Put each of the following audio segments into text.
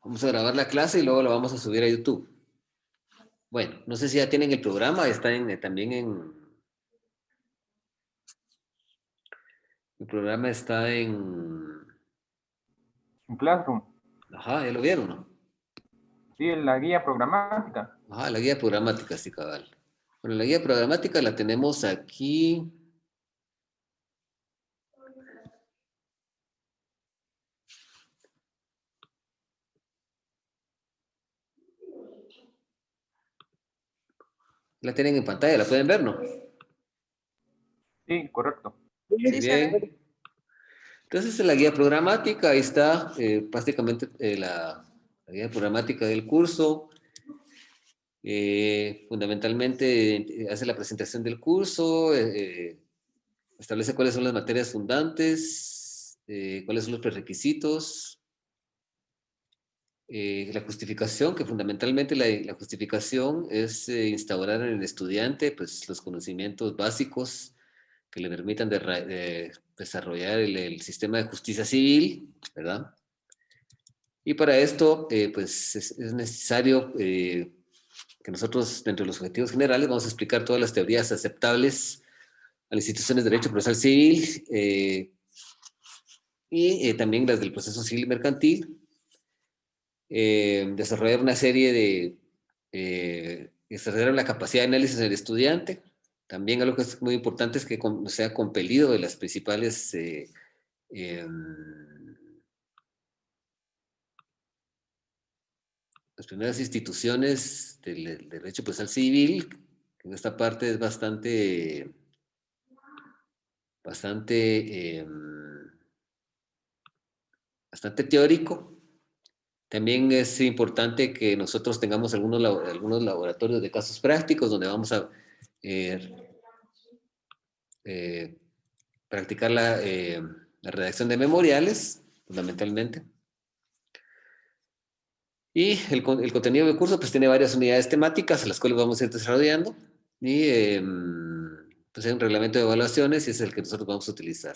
Vamos a grabar la clase y luego la vamos a subir a YouTube. Bueno, no sé si ya tienen el programa, está también en... El programa está en... En Classroom. Ajá, ¿ya lo vieron, no? Sí, en la guía programática. Ajá, la guía programática, sí, cabal. Bueno, la guía programática la tenemos aquí. La tienen en pantalla, la pueden ver, ¿no? Sí, correcto. Muy bien. Entonces, en la guía programática, ahí está básicamente la guía programática del curso. Fundamentalmente hace la presentación del curso, establece cuáles son las materias fundantes, cuáles son los prerequisitos, la justificación, que fundamentalmente la justificación es instaurar en el estudiante pues, los conocimientos básicos que le permitan de desarrollar el sistema de justicia civil, ¿verdad? Y para esto, pues es necesario que nosotros, dentro de los objetivos generales, vamos a explicar todas las teorías aceptables a las instituciones de derecho procesal civil y también las del proceso civil y mercantil. Desarrollar una serie desarrollar la capacidad de análisis del estudiante. También algo que es muy importante es que sea compelido de las principales eh, las primeras instituciones del derecho procesal civil, que en esta parte es bastante, bastante teórico. También es importante que nosotros tengamos algunos laboratorios de casos prácticos donde vamos a eh, eh, practicar la redacción de memoriales, fundamentalmente. Y el contenido del curso pues tiene varias unidades temáticas a las cuales vamos a ir desarrollando. Y pues hay un reglamento de evaluaciones y es el que nosotros vamos a utilizar.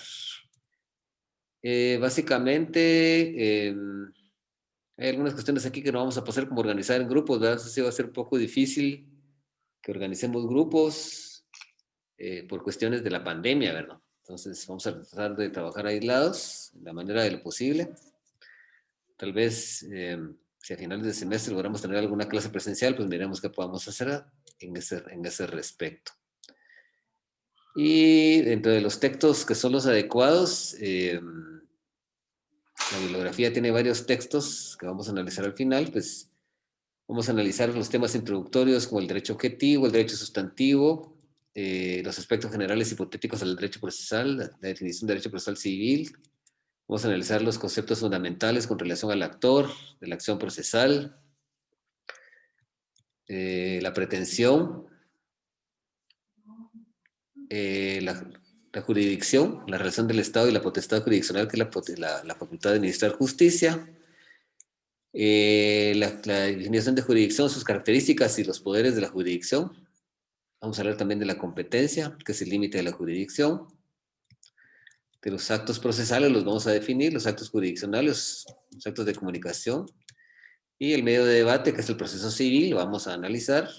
Básicamente, hay algunas cuestiones aquí que no vamos a pasar como organizar en grupos, ¿verdad? Eso sí va a ser un poco difícil que organicemos grupos por cuestiones de la pandemia, ¿verdad? Entonces vamos a tratar de trabajar aislados en la manera de lo posible. Tal vez, si a finales de semestre logramos tener alguna clase presencial, pues miremos qué podamos hacer en ese respecto. Y dentro de los textos que son los adecuados, la bibliografía tiene varios textos que vamos a analizar al final, pues vamos a analizar los temas introductorios como el derecho objetivo, el derecho sustantivo, los aspectos generales hipotéticos del derecho procesal, la definición de derecho procesal civil. Vamos a analizar los conceptos fundamentales con relación al actor, de la acción procesal, la pretensión, la jurisdicción, la relación del Estado y la potestad jurisdiccional, que es la facultad de administrar justicia, la definición de jurisdicción, sus características y los poderes de la jurisdicción. Vamos a hablar también de la competencia, que es el límite de la jurisdicción. De los actos procesales los vamos a definir, los actos jurisdiccionales, los actos de comunicación. Y el medio de debate, que es el proceso civil, lo vamos a analizar.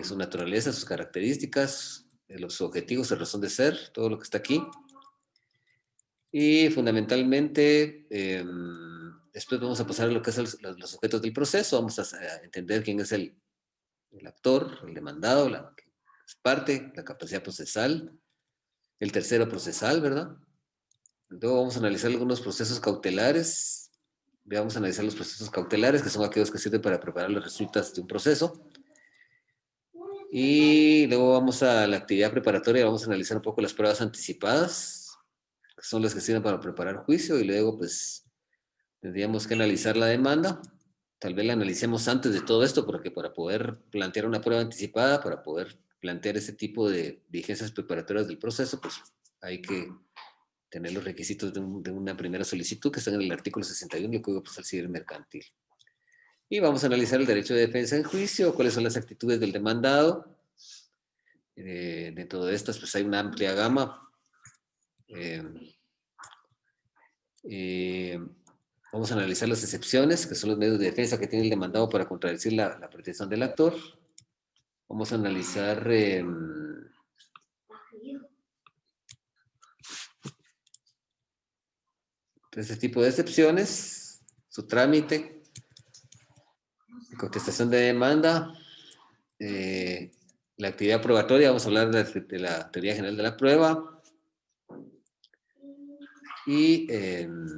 Su naturaleza, sus características, los objetivos, su razón de ser, todo lo que está aquí. Y fundamentalmente, después vamos a pasar a lo que son los objetos del proceso, vamos a entender quién es el actor, el demandado, la parte, la capacidad procesal, el tercero procesal, ¿verdad? Luego vamos a analizar algunos procesos cautelares, vamos a analizar los procesos cautelares, que son aquellos que sirven para preparar las resultas de un proceso. Y luego vamos a la actividad preparatoria, vamos a analizar un poco las pruebas anticipadas, que son las que sirven para preparar juicio, y luego pues tendríamos que analizar la demanda. Tal vez la analicemos antes de todo esto, porque para poder plantear una prueba anticipada, para poder plantear ese tipo de diligencias preparatorias del proceso, pues hay que tener los requisitos de una primera solicitud que están en el artículo 61 del Código Procesal Civil Mercantil. Y vamos a analizar el derecho de defensa en juicio, cuáles son las actitudes del demandado. De todas estas, pues hay una amplia gama. Eh, Vamos a analizar las excepciones, que son los medios de defensa que tiene el demandado para contradecir la pretensión del actor. Vamos a analizar este tipo de excepciones, su trámite, contestación de demanda, la actividad probatoria, vamos a hablar de la teoría general de la prueba y vamos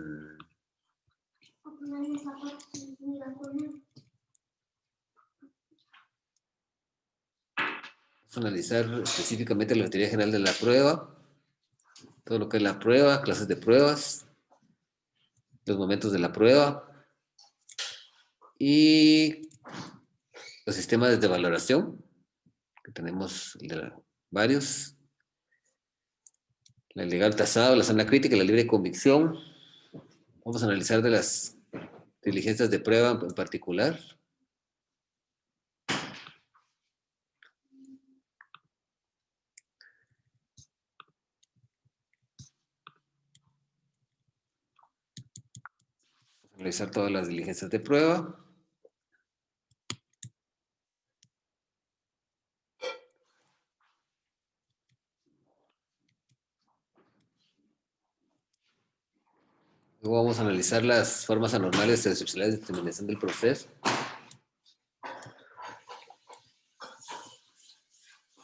a analizar específicamente la teoría general de la prueba, todo lo que es la prueba, clases de pruebas, los momentos de la prueba y los sistemas de valoración, que tenemos varios, la legal tasado, la zona crítica, la libre convicción. Vamos a analizar de las diligencias de prueba en particular. Analizar todas las diligencias de prueba. Luego vamos a analizar las formas anormales o excepcionales de determinación del proceso.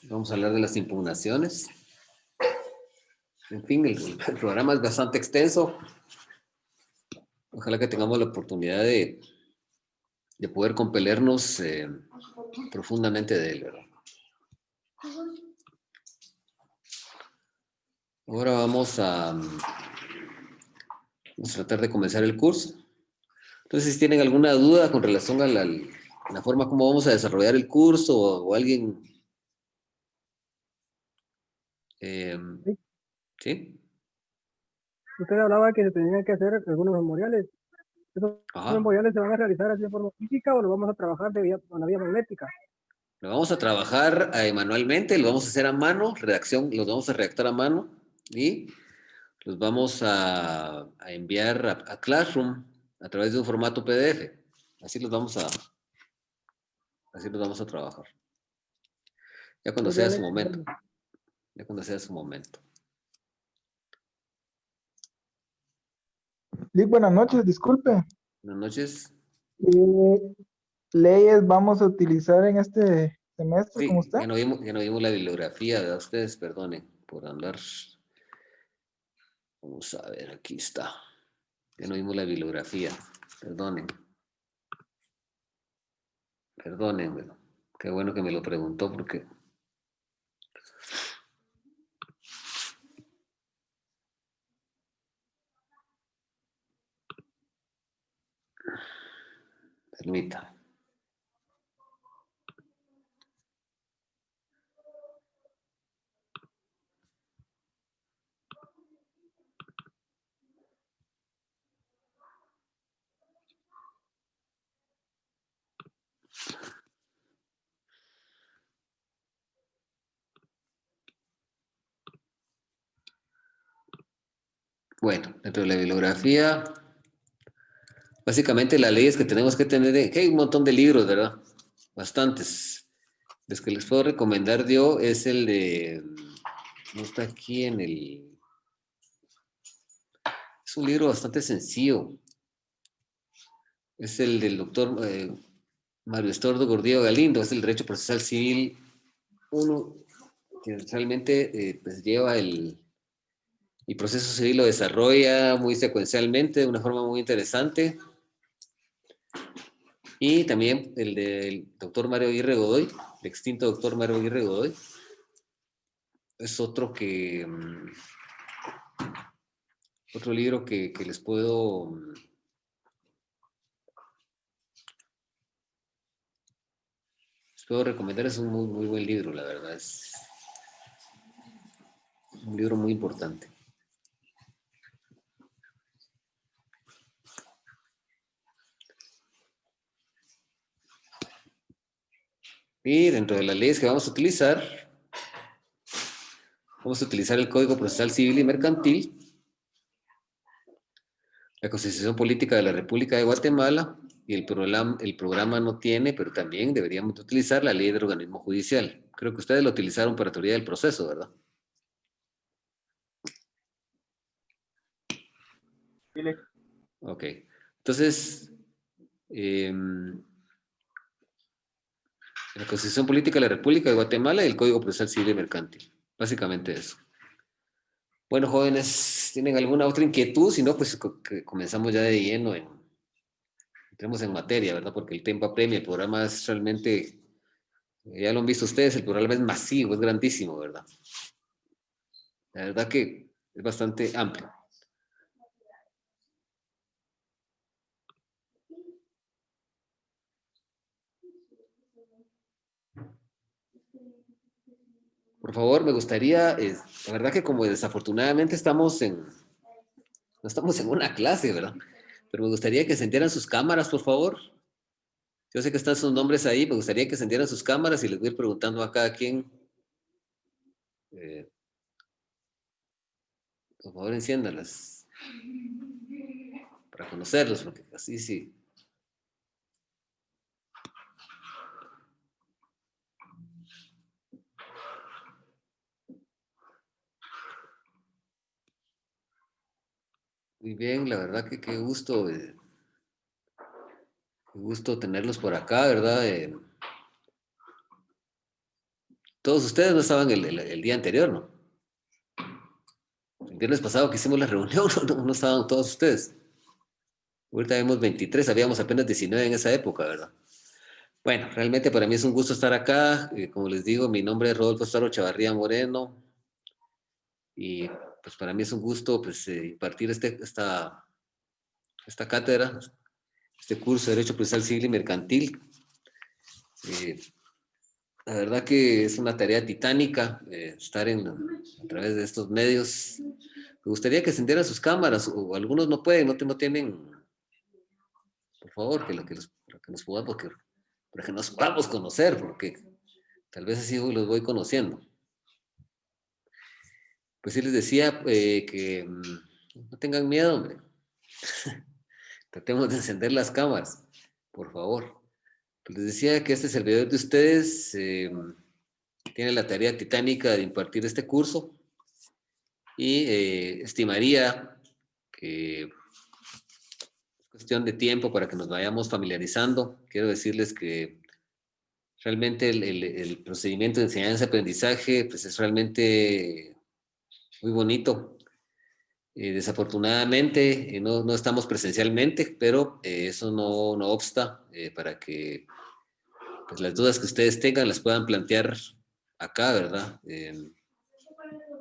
Vamos a hablar de las impugnaciones. En fin, el programa es bastante extenso. Ojalá que tengamos la oportunidad de poder compelernos profundamente de él, ¿verdad? Ahora vamos a tratar de comenzar el curso. Entonces, si tienen alguna duda con relación a la forma como vamos a desarrollar el curso o alguien... Sí. ¿Sí? Usted hablaba que se tenían que hacer algunos memoriales. ¿Esos Ajá. memoriales se van a realizar así de forma física o los vamos a trabajar con la vía magnética? Lo vamos a trabajar manualmente, lo vamos a hacer a mano, redacción, los vamos a redactar a mano y los vamos a enviar a Classroom a través de un formato PDF. Así los vamos a trabajar. Ya cuando Muy sea bien, su momento. excelente. Ya cuando sea su momento. Sí, buenas noches, disculpe. Buenas noches. ¿Qué leyes vamos a utilizar en este semestre con Sí, usted? ya no vimos la bibliografía de ustedes, perdonen por andar. Vamos a ver, aquí está. Ya no vimos la bibliografía. Perdonen. Perdónenme. Qué bueno que me lo preguntó porque... Permita. Bueno, dentro de la bibliografía, básicamente las leyes que tenemos que tener, que hay un montón de libros, ¿verdad? Bastantes. Los que les puedo recomendar yo es el de, no está aquí en el, es un libro bastante sencillo. Es el del doctor Mario Estordo Gordillo Galindo, es el Derecho Procesal Civil 1, que realmente pues lleva el proceso civil, lo desarrolla muy secuencialmente, de una forma muy interesante. Y también el del doctor Mario Aguirre Godoy, el extinto doctor Mario Aguirre Godoy. Es otro que... otro libro que les puedo... les puedo recomendar. Es un muy, muy buen libro, la verdad. Es un libro muy importante. Y dentro de las leyes que vamos a utilizar el Código Procesal Civil y Mercantil, la Constitución Política de la República de Guatemala, y el programa no tiene, pero también deberíamos de utilizar la ley del organismo judicial. Creo que ustedes lo utilizaron para teoría del proceso, ¿verdad? Sí, Lex. Ok. Entonces, la Constitución Política de la República de Guatemala y el Código Procesal Civil y Mercantil. Básicamente eso. Bueno, jóvenes, ¿tienen alguna otra inquietud? Si no, pues comenzamos ya de lleno entremos en materia, ¿verdad? Porque el tiempo apremia, el programa es realmente, ya lo han visto ustedes, el programa es masivo, es grandísimo, ¿verdad? La verdad que es bastante amplio. Por favor, me gustaría, la verdad que como desafortunadamente no estamos en una clase, ¿verdad? Pero me gustaría que encendieran sus cámaras, por favor. Yo sé que están sus nombres ahí, me gustaría que encendieran sus cámaras y les voy a ir preguntando a cada quien. Por favor, enciéndanlas. Para conocerlos, porque así sí. Muy bien, la verdad que qué gusto tenerlos por acá, ¿verdad? Todos ustedes no estaban el día anterior, ¿no? El viernes pasado que hicimos la reunión, no estaban todos ustedes. Ahorita vemos 23, habíamos apenas 19 en esa época, ¿verdad? Bueno, realmente para mí es un gusto estar acá. Como les digo, mi nombre es Rodolfo Estaro Chavarría Moreno. Y pues para mí es un gusto pues, impartir esta cátedra, este curso de Derecho Procesal Civil y Mercantil. La verdad que es una tarea titánica estar a través de estos medios. Me gustaría que encendieran sus cámaras, o algunos no pueden, no tienen, por favor, para que nos podamos, para que nos podamos conocer, porque tal vez así los voy conociendo. Pues sí les decía que no tengan miedo, hombre. Tratemos de encender las cámaras, por favor. Pues les decía que este servidor de ustedes tiene la tarea titánica de impartir este curso y estimaría que es cuestión de tiempo para que nos vayamos familiarizando. Quiero decirles que realmente el procedimiento de enseñanza-aprendizaje pues es realmente muy bonito. Desafortunadamente no estamos presencialmente, pero eso no obsta para que pues, las dudas que ustedes tengan las puedan plantear acá, ¿verdad?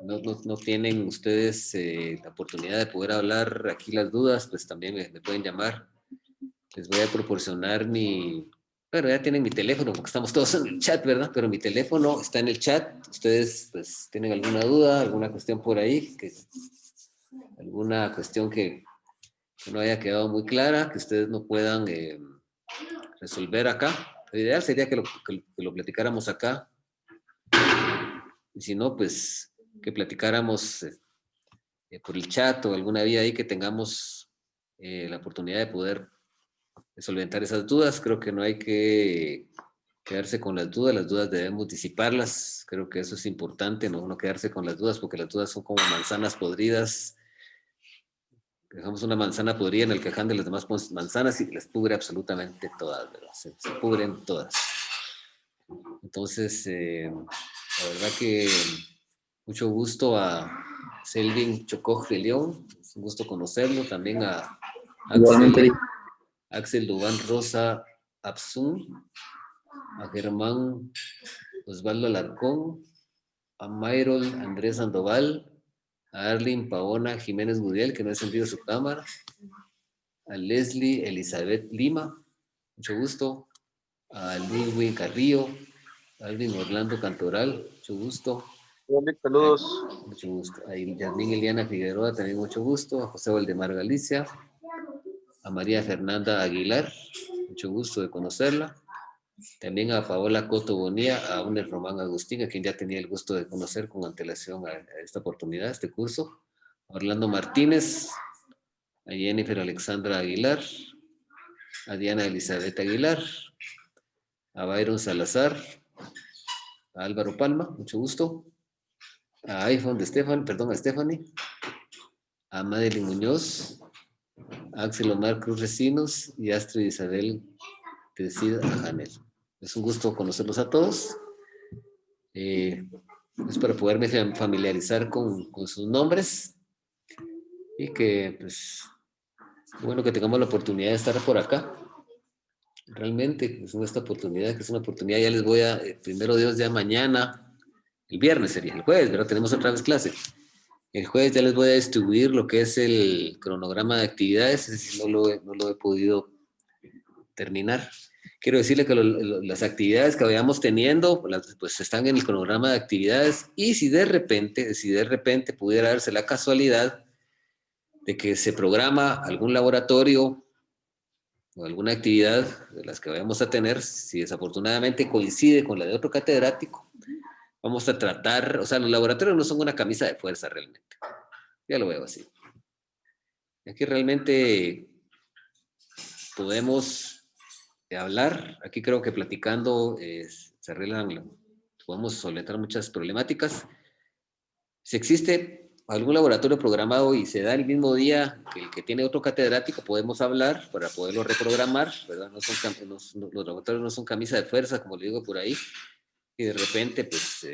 No tienen ustedes la oportunidad de poder hablar aquí las dudas, pues también me pueden llamar. Les voy a proporcionar bueno, ya tienen mi teléfono porque estamos todos en el chat, ¿verdad? Pero mi teléfono está en el chat. Ustedes pues tienen alguna duda, alguna cuestión por ahí, alguna cuestión que no haya quedado muy clara, que ustedes no puedan resolver acá. Lo ideal sería que lo platicáramos acá. Y si no, pues que platicáramos por el chat o alguna vía ahí que tengamos la oportunidad de poder solventar esas dudas. Creo que no hay que quedarse con las dudas debemos disiparlas. Creo que eso es importante, no quedarse con las dudas, porque las dudas son como manzanas podridas. Dejamos una manzana podrida en el cajón de las demás manzanas y les pudre absolutamente todas, ¿verdad? Se pudren todas. Entonces, la verdad que mucho gusto a Selvin Chocoj de León, es un gusto conocerlo, también a Axel Dubán Rosa Absun, a Germán Osvaldo Alarcón, a Mayrol Andrés Sandoval, a Arlene Paona Jiménez Gudiel, que no ha encendido su cámara, a Leslie Elizabeth Lima, mucho gusto, a Ludwig Carrillo, a Alvin Orlando Cantoral, mucho gusto. Saludos. Mucho gusto. A Yasmín Eliana Figueroa, también mucho gusto. A José Valdemar Galicia. A María Fernanda Aguilar, mucho gusto de conocerla. También a Paola Coto Bonía, a Uner Román Agustín, a quien ya tenía el gusto de conocer con antelación a esta oportunidad, este curso. A Orlando Martínez, a Jennifer Alexandra Aguilar, a Diana Elizabeth Aguilar, a Byron Salazar, a Álvaro Palma, mucho gusto, a iPhone de Stephanie, perdón, a Stephanie, a Madeline Muñoz, a Axel Omar Cruz Recinos y a Astrid Isabel Tecida Janel. Es un gusto conocerlos a todos. Es para poderme familiarizar con sus nombres y que, pues, bueno, que tengamos la oportunidad de estar por acá. Realmente es esta oportunidad, que es una oportunidad, ya les voy a, primero Dios, ya mañana, el viernes sería, el jueves, ¿verdad? Tenemos otra vez clase. El jueves ya les voy a distribuir lo que es el cronograma de actividades, es decir, no lo he podido terminar. Quiero decirle que las actividades que vayamos teniendo, pues están en el cronograma de actividades, y si de repente pudiera darse la casualidad de que se programa algún laboratorio o alguna actividad de las que vayamos a tener, si desafortunadamente coincide con la de otro catedrático, vamos a tratar, o sea, los laboratorios no son una camisa de fuerza realmente, ya lo veo así. Aquí realmente podemos hablar, aquí creo que platicando se arreglan, podemos solventar muchas problemáticas. Si existe algún laboratorio programado y se da el mismo día que el que tiene otro catedrático, podemos hablar para poderlo reprogramar, ¿verdad? Los laboratorios no son camisa de fuerza, como le digo por ahí, y de repente, pues,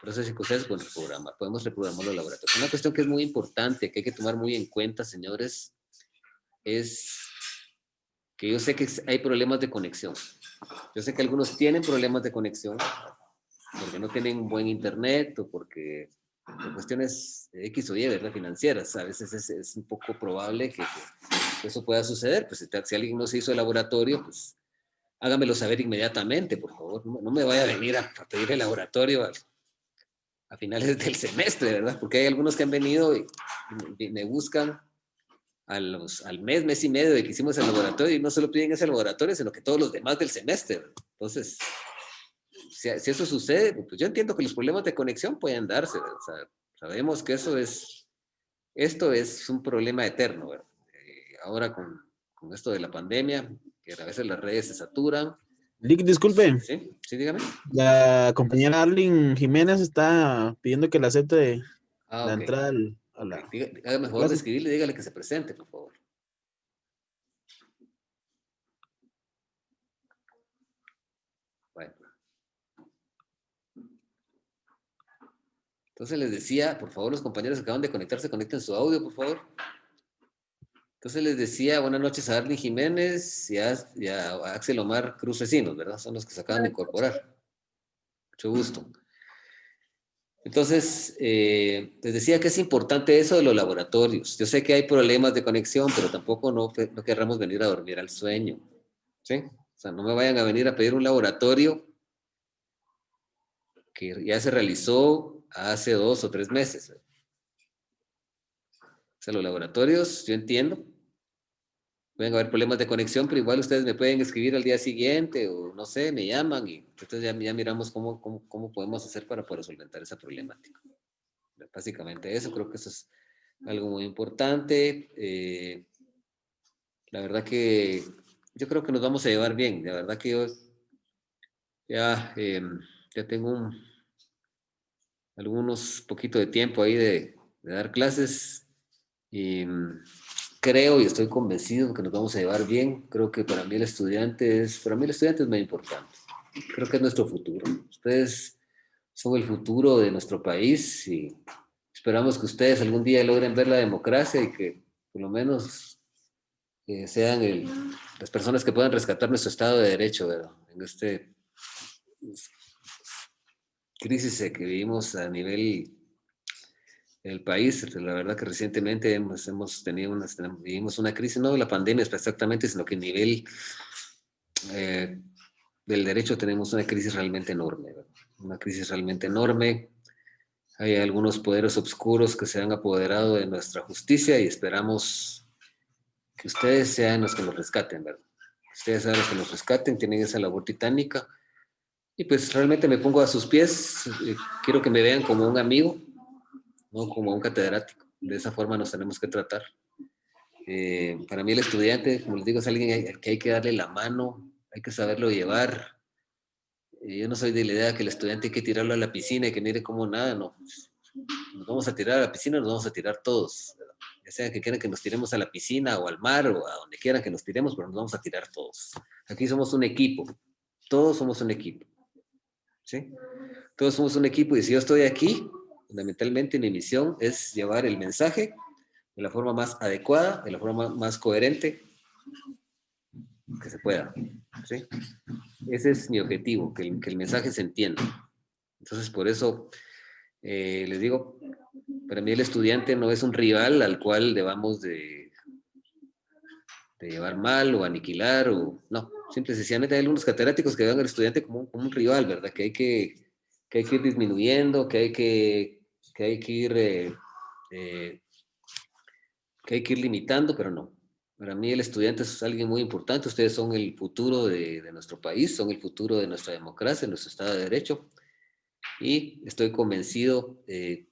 por esas circunstancias podemos reprogramar los laboratorios. Una cuestión que es muy importante, que hay que tomar muy en cuenta, señores, es que yo sé que hay problemas de conexión. Yo sé que algunos tienen problemas de conexión porque no tienen buen internet o porque por cuestiones X o Y, ¿verdad? Financieras. A veces es un poco probable que eso pueda suceder. Pues si alguien no se hizo el laboratorio, pues hágamelo saber inmediatamente, por favor. No me vaya a venir a pedir el laboratorio a finales del semestre, ¿verdad? Porque hay algunos que han venido y me buscan al mes y medio de que hicimos el laboratorio, y no solo piden ese laboratorio, sino que todos los demás del semestre. Entonces, si eso sucede, pues yo entiendo que los problemas de conexión pueden darse, ¿verdad? O sea, sabemos que esto es un problema eterno, ¿verdad? Ahora con esto de la pandemia, que a veces las redes se saturan. Lick, disculpe, Sí, sí, dígame. la compañera Arlene Jiménez está pidiendo que le acepte la Ok. entrada a la Hágame favor de escribirle, dígale que se presente, por favor. Bueno. Entonces les decía, por favor, los compañeros que acaban de conectarse, conecten su audio, por favor. Entonces les decía, buenas noches a Arlene Jiménez y a Axel Omar Cruz Recinos, ¿verdad? Son los que se acaban de incorporar. Mucho gusto. Entonces, les decía que es importante eso de los laboratorios. Yo sé que hay problemas de conexión, pero tampoco no querramos venir a dormir al sueño. ¿Sí? O sea, no me vayan a venir a pedir un laboratorio que ya se realizó hace 2 o 3 meses. O sea, los laboratorios, yo entiendo, pueden haber problemas de conexión, pero igual ustedes me pueden escribir al día siguiente o no sé, me llaman y entonces ya miramos cómo podemos hacer para poder solventar esa problemática. Básicamente eso, creo que eso es algo muy importante. La verdad que yo creo que nos vamos a llevar bien. La verdad que yo ya tengo algunos poquito de tiempo ahí de dar clases y creo y estoy convencido que nos vamos a llevar bien. Creo que para mí el estudiante es muy importante. Creo que es nuestro futuro. Ustedes son el futuro de nuestro país y esperamos que ustedes algún día logren ver la democracia y que por lo menos sean las personas que puedan rescatar nuestro Estado de Derecho, ¿verdad? En este crisis que vivimos a nivel del país. La verdad que recientemente hemos tenido vivimos una crisis, no de la pandemia exactamente, sino que a nivel del derecho tenemos una crisis realmente enorme, ¿verdad? Una crisis realmente enorme. Hay algunos poderes oscuros que se han apoderado de nuestra justicia y esperamos que ustedes sean los que nos rescaten, ¿verdad? Ustedes sean los que nos rescaten, tienen esa labor titánica. Y pues realmente me pongo a sus pies. Quiero que me vean como un amigo, no como un catedrático. De esa forma nos tenemos que tratar. Para mí el estudiante, como les digo, es alguien al que hay que darle la mano, hay que saberlo llevar. Yo no soy de la idea que el estudiante hay que tirarlo a la piscina y que mire cómo nada, no. Nos vamos a tirar a la piscina, nos vamos a tirar todos. ¿Verdad? Ya sea que quieran que nos tiremos a la piscina o al mar o a donde quieran que nos tiremos, pero nos vamos a tirar todos. Aquí somos un equipo, todos somos un equipo. ¿Sí? Todos somos un equipo y si yo estoy aquí, fundamentalmente mi misión es llevar el mensaje de la forma más adecuada, de la forma más coherente que se pueda. ¿Sí? Ese es mi objetivo, que el mensaje se entienda. Entonces, por eso les digo, para mí el estudiante no es un rival al cual debamos de llevar mal o aniquilar, o no. Simple y sencillamente hay algunos catedráticos que ven al estudiante como un rival, ¿verdad? Que hay que ir disminuyendo, que hay que ir limitando, pero no. Para mí el estudiante es alguien muy importante. Ustedes son el futuro de nuestro país, son el futuro de nuestra democracia, de nuestro Estado de Derecho. Y estoy convencido que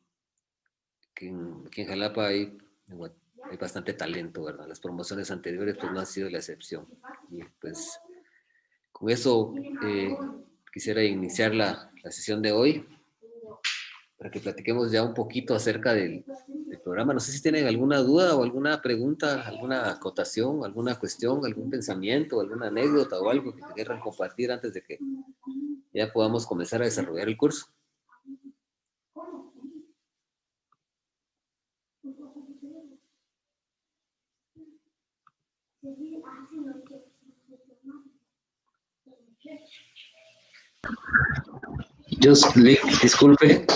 en Jalapa hay bastante talento, ¿verdad? Las promociones anteriores pues no han sido la excepción. Y pues con eso quisiera iniciar la sesión de hoy para que platiquemos ya un poquito acerca del programa. No sé si tienen alguna duda o alguna pregunta, alguna acotación, alguna cuestión, algún pensamiento, alguna anécdota o algo que quieran compartir antes de que ya podamos comenzar a desarrollar el curso. Disculpe,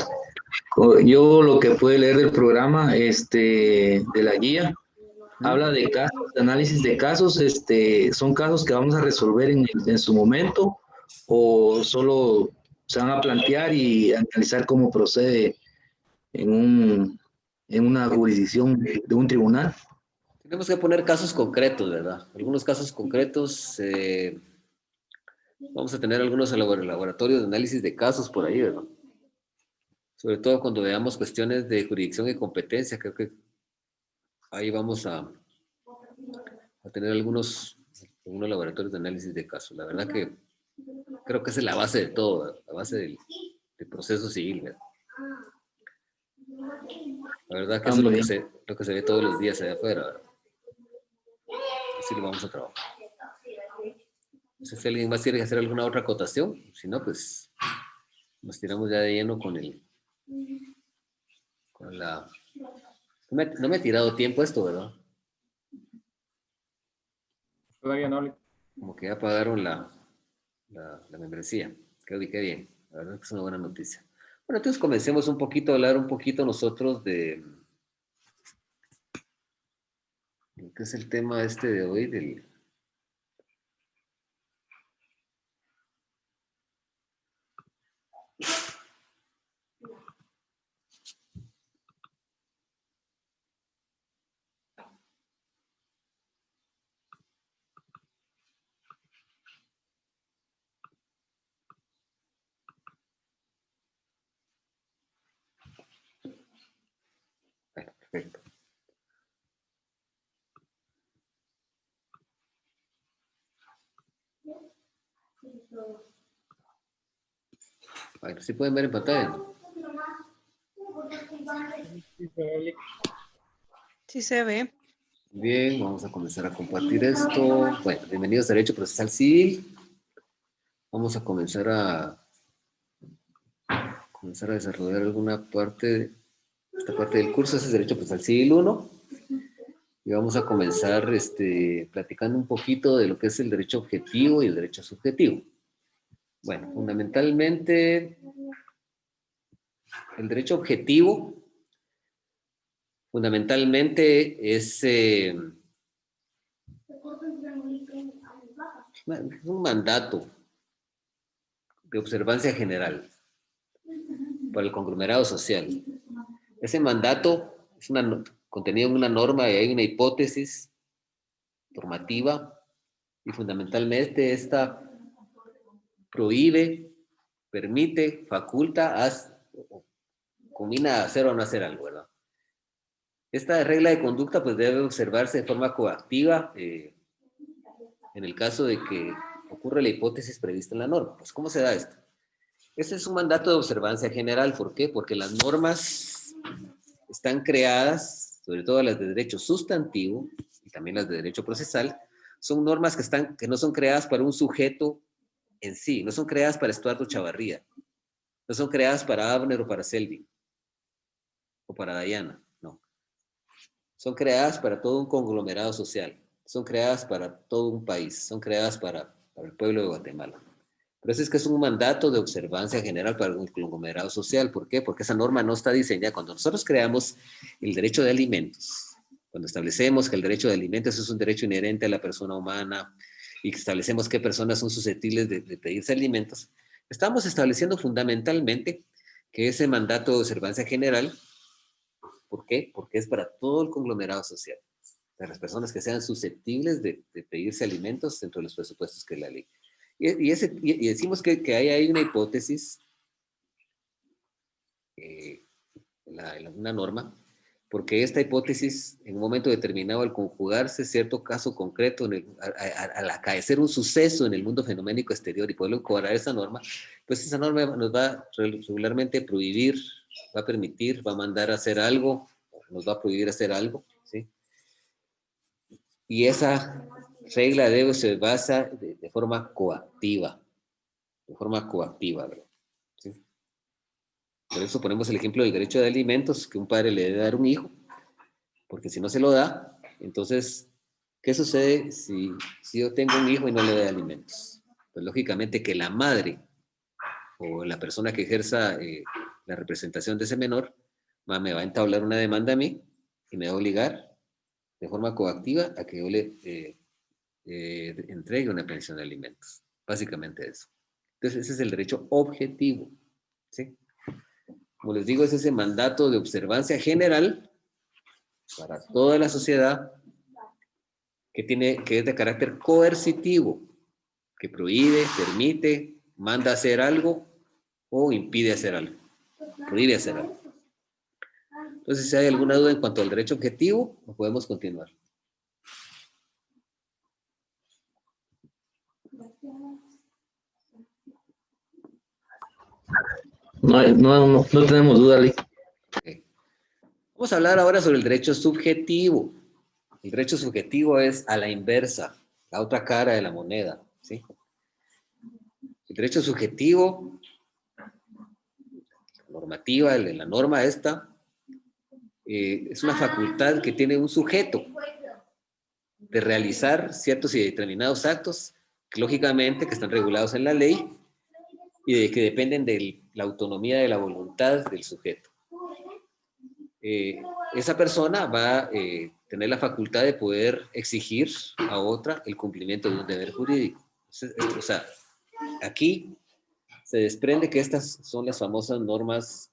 yo lo que pude leer del programa, de la guía, habla de casos, de análisis de casos, son casos que vamos a resolver en su momento o solo se van a plantear y analizar cómo procede en una jurisdicción de un tribunal. Tenemos que poner casos concretos, ¿verdad? Algunos casos concretos, vamos a tener algunos laboratorios de análisis de casos por ahí, ¿verdad? Sobre todo cuando veamos cuestiones de jurisdicción y competencia, creo que ahí vamos a tener algunos laboratorios de análisis de casos. La verdad que creo que esa es la base de todo, ¿verdad? La base del proceso civil, ¿verdad? La verdad que eso es lo que se ve todos los días allá afuera, ¿verdad? Así lo vamos a trabajar. No sé si alguien más quiere hacer alguna otra acotación. Si no, pues nos tiramos ya de lleno con la... No me he tirado tiempo esto, ¿verdad? Todavía no. Como que ya pagaron la membresía. Qué bien. La verdad es que es una buena noticia. Bueno, entonces comencemos un poquito a hablar un poquito nosotros de lo que es el tema este de hoy del... Bueno, perfecto. Bueno, ¿sí pueden ver en pantalla? Sí se ve. Bien, vamos a comenzar a compartir esto. Bueno, bienvenidos a Derecho Procesal Civil. Vamos a comenzar a desarrollar alguna parte, esta parte del curso. Ese es Derecho Procesal Civil 1. Y vamos a comenzar platicando un poquito de lo que es el derecho objetivo y el derecho subjetivo. Bueno, fundamentalmente, el derecho objetivo, fundamentalmente es un mandato de observancia general para el conglomerado social. Ese mandato es contenido en una norma y hay una hipótesis normativa y fundamentalmente esta prohíbe, permite, faculta, combina a hacer o no hacer algo, ¿verdad? Esta regla de conducta pues debe observarse de forma coactiva en el caso de que ocurre la hipótesis prevista en la norma. Pues, ¿cómo se da esto? Este es un mandato de observancia general. ¿Por qué? Porque las normas están creadas, sobre todo las de derecho sustantivo y también las de derecho procesal, son normas que no son creadas para un sujeto en sí, no son creadas para Estuardo Chavarría, no son creadas para Abner o para Selvin o para Diana, no. Son creadas para todo un conglomerado social, son creadas para todo un país, son creadas para el pueblo de Guatemala. Por eso es que es un mandato de observancia general para un conglomerado social. ¿Por qué? Porque esa norma no está diseñada. Cuando nosotros creamos el derecho de alimentos, cuando establecemos que el derecho de alimentos es un derecho inherente a la persona humana y que establecemos qué personas son susceptibles de pedirse alimentos, estamos estableciendo fundamentalmente que ese mandato de observancia general, ¿por qué? Porque es para todo el conglomerado social, para las personas que sean susceptibles de pedirse alimentos dentro de los presupuestos que la ley. Y decimos que hay una hipótesis, una norma, porque esta hipótesis, en un momento determinado, al conjugarse cierto caso concreto, al acaecer un suceso en el mundo fenoménico exterior y poderlo incorporar esa norma, pues esa norma nos va regularmente a prohibir, va a permitir, va a mandar a hacer algo, nos va a prohibir hacer algo, ¿sí? Y esa regla de se basa de forma coactiva, ¿verdad? ¿Sí? Por eso ponemos el ejemplo del derecho de alimentos, que un padre le debe dar a un hijo, porque si no se lo da, entonces, ¿qué sucede si yo tengo un hijo y no le doy alimentos? Pues lógicamente que la madre o la persona que ejerza la representación de ese menor me va a entablar una demanda a mí y me va a obligar de forma coactiva a que yo le entregue una pensión de alimentos. Básicamente eso. Entonces, ese es el derecho objetivo, ¿sí? Como les digo, es ese mandato de observancia general para toda la sociedad que es de carácter coercitivo, que prohíbe, permite, manda hacer algo o impide hacer algo, prohíbe hacer algo. Entonces, si hay alguna duda en cuanto al derecho objetivo, podemos continuar. No tenemos duda, Lee. Okay. Vamos a hablar ahora sobre el derecho subjetivo. El derecho subjetivo es a la inversa, la otra cara de la moneda, ¿sí? El derecho subjetivo, normativa, la norma esta, es una facultad que tiene un sujeto de realizar ciertos y determinados actos que lógicamente que están regulados en la ley y de que dependen de la autonomía de la voluntad del sujeto. Esa persona va a tener la facultad de poder exigir a otra el cumplimiento de un deber jurídico. O sea, aquí se desprende que estas son las famosas normas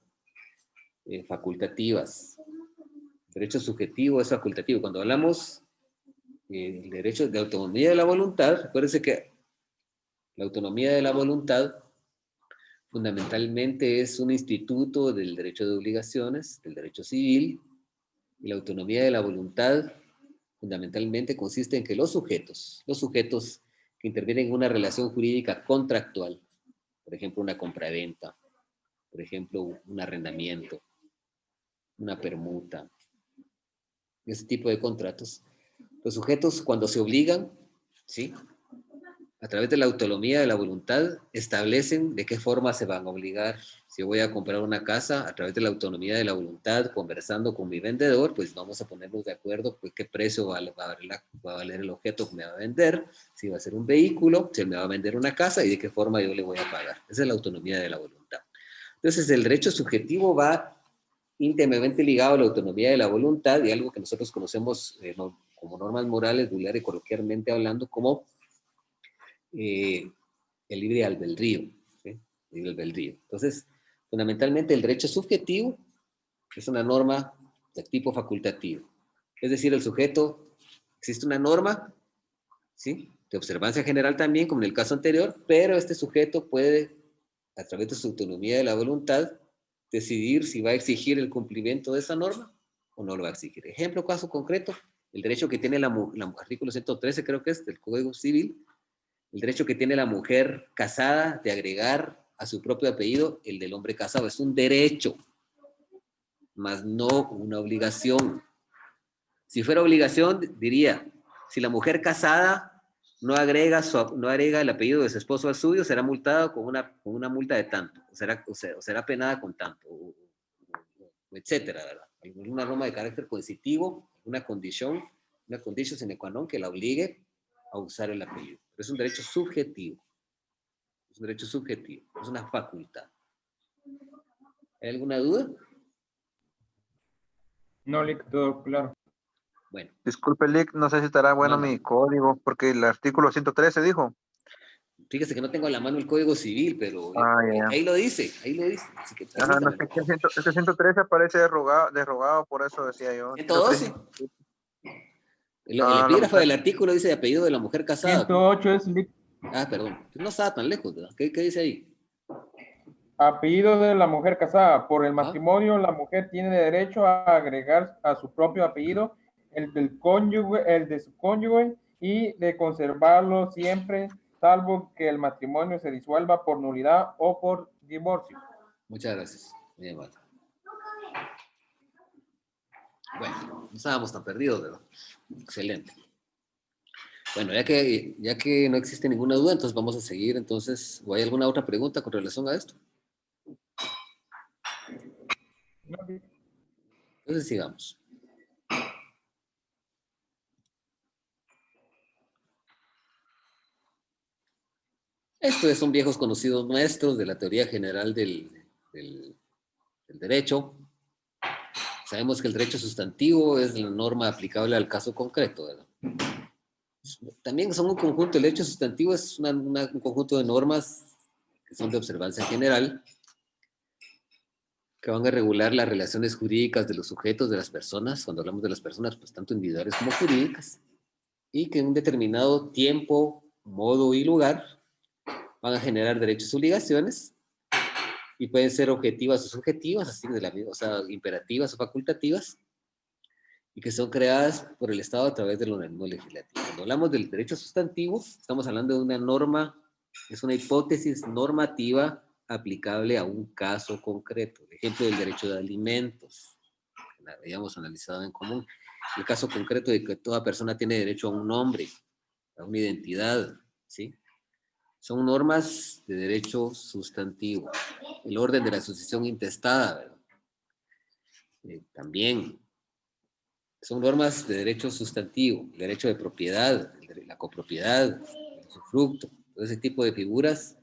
facultativas. El derecho subjetivo es facultativo. Cuando hablamos del derecho de autonomía de la voluntad, acuérdense que la autonomía de la voluntad fundamentalmente es un instituto del derecho de obligaciones, del derecho civil, y la autonomía de la voluntad fundamentalmente consiste en que los sujetos que intervienen en una relación jurídica contractual, por ejemplo, una compraventa, por ejemplo, un arrendamiento, una permuta, ese tipo de contratos, los sujetos cuando se obligan, ¿sí?, a través de la autonomía de la voluntad, establecen de qué forma se van a obligar. Si yo voy a comprar una casa, a través de la autonomía de la voluntad, conversando con mi vendedor, pues vamos a ponernos de acuerdo pues, qué precio va a valer el objeto que me va a vender, si va a ser un vehículo, si me va a vender una casa y de qué forma yo le voy a pagar. Esa es la autonomía de la voluntad. Entonces, el derecho subjetivo va íntimamente ligado a la autonomía de la voluntad y algo que nosotros conocemos como normas morales, vulgar y coloquialmente hablando, como el libre albedrío, ¿sí? El libre albedrío. Entonces, fundamentalmente el derecho subjetivo es una norma de tipo facultativo. Es decir, el sujeto, existe una norma, ¿sí?, de observancia general también, como en el caso anterior, pero este sujeto puede, a través de su autonomía de la voluntad, decidir si va a exigir el cumplimiento de esa norma o no lo va a exigir. Ejemplo, caso concreto, el derecho que tiene artículo 113 creo que es del Código Civil, el derecho que tiene la mujer casada de agregar a su propio apellido el del hombre casado. Es un derecho, más no una obligación. Si fuera obligación, diría, si la mujer casada no agrega el apellido de su esposo al suyo, será multada con una multa de tanto, o será penada con tanto, etcétera, ¿verdad? Alguna norma de carácter coercitivo, una condición sine qua non que la obligue a usar el apellido. Pero es un derecho subjetivo. Es un derecho subjetivo, es una facultad. ¿Hay alguna duda? No, Lick, todo claro. Bueno, Disculpe, Lick, no sé si estará bueno Manda. mi código, porque el artículo 113 dijo. fíjese que no tengo a la mano el Código Civil, pero Ya. ahí lo dice, Así que Ajá, no, permítame. este 113 aparece derogado, por eso decía yo. 112. El La epígrafe mujer. del artículo dice de apellido de la mujer casada. 108 es Lick. Ah, perdón. No estaba tan lejos, ¿verdad? ¿Qué dice ahí? Apellido de la mujer casada. Por el Ajá. matrimonio, la mujer tiene derecho a agregar a su propio apellido el del cónyuge, el de su cónyuge, y de conservarlo siempre, salvo que el matrimonio se disuelva por nulidad o por divorcio. Muchas gracias. Muy amable. Bueno, no estábamos tan perdidos, ¿verdad? Excelente. Bueno, ya que no existe ninguna duda, entonces vamos a seguir. Entonces, ¿o hay alguna otra pregunta con relación a esto? Entonces, sigamos. Estos son viejos conocidos nuestros de la teoría general del derecho. Sabemos que el derecho sustantivo es la norma aplicable al caso concreto, ¿verdad? También son un conjunto, el derecho sustantivo es un conjunto de normas que son de observancia general, que van a regular las relaciones jurídicas de los sujetos, de las personas. Cuando hablamos de las personas, pues tanto individuales como jurídicas, y que en un determinado tiempo, modo y lugar van a generar derechos y obligaciones, y pueden ser objetivas o subjetivas, así o sea, imperativas o facultativas, y que son creadas por el Estado a través del organismo legislativo. Cuando hablamos del derecho sustantivo, estamos hablando de una norma, es una hipótesis normativa aplicable a un caso concreto. El ejemplo del derecho de alimentos, que la habíamos analizado en común. El caso concreto de que toda persona tiene derecho a un nombre, a una identidad, ¿sí? Son normas de derecho sustantivo. El orden de la sucesión intestada, ¿verdad? También son normas de derecho sustantivo, el derecho de propiedad, la copropiedad, el usufructo. Todo ese tipo de figuras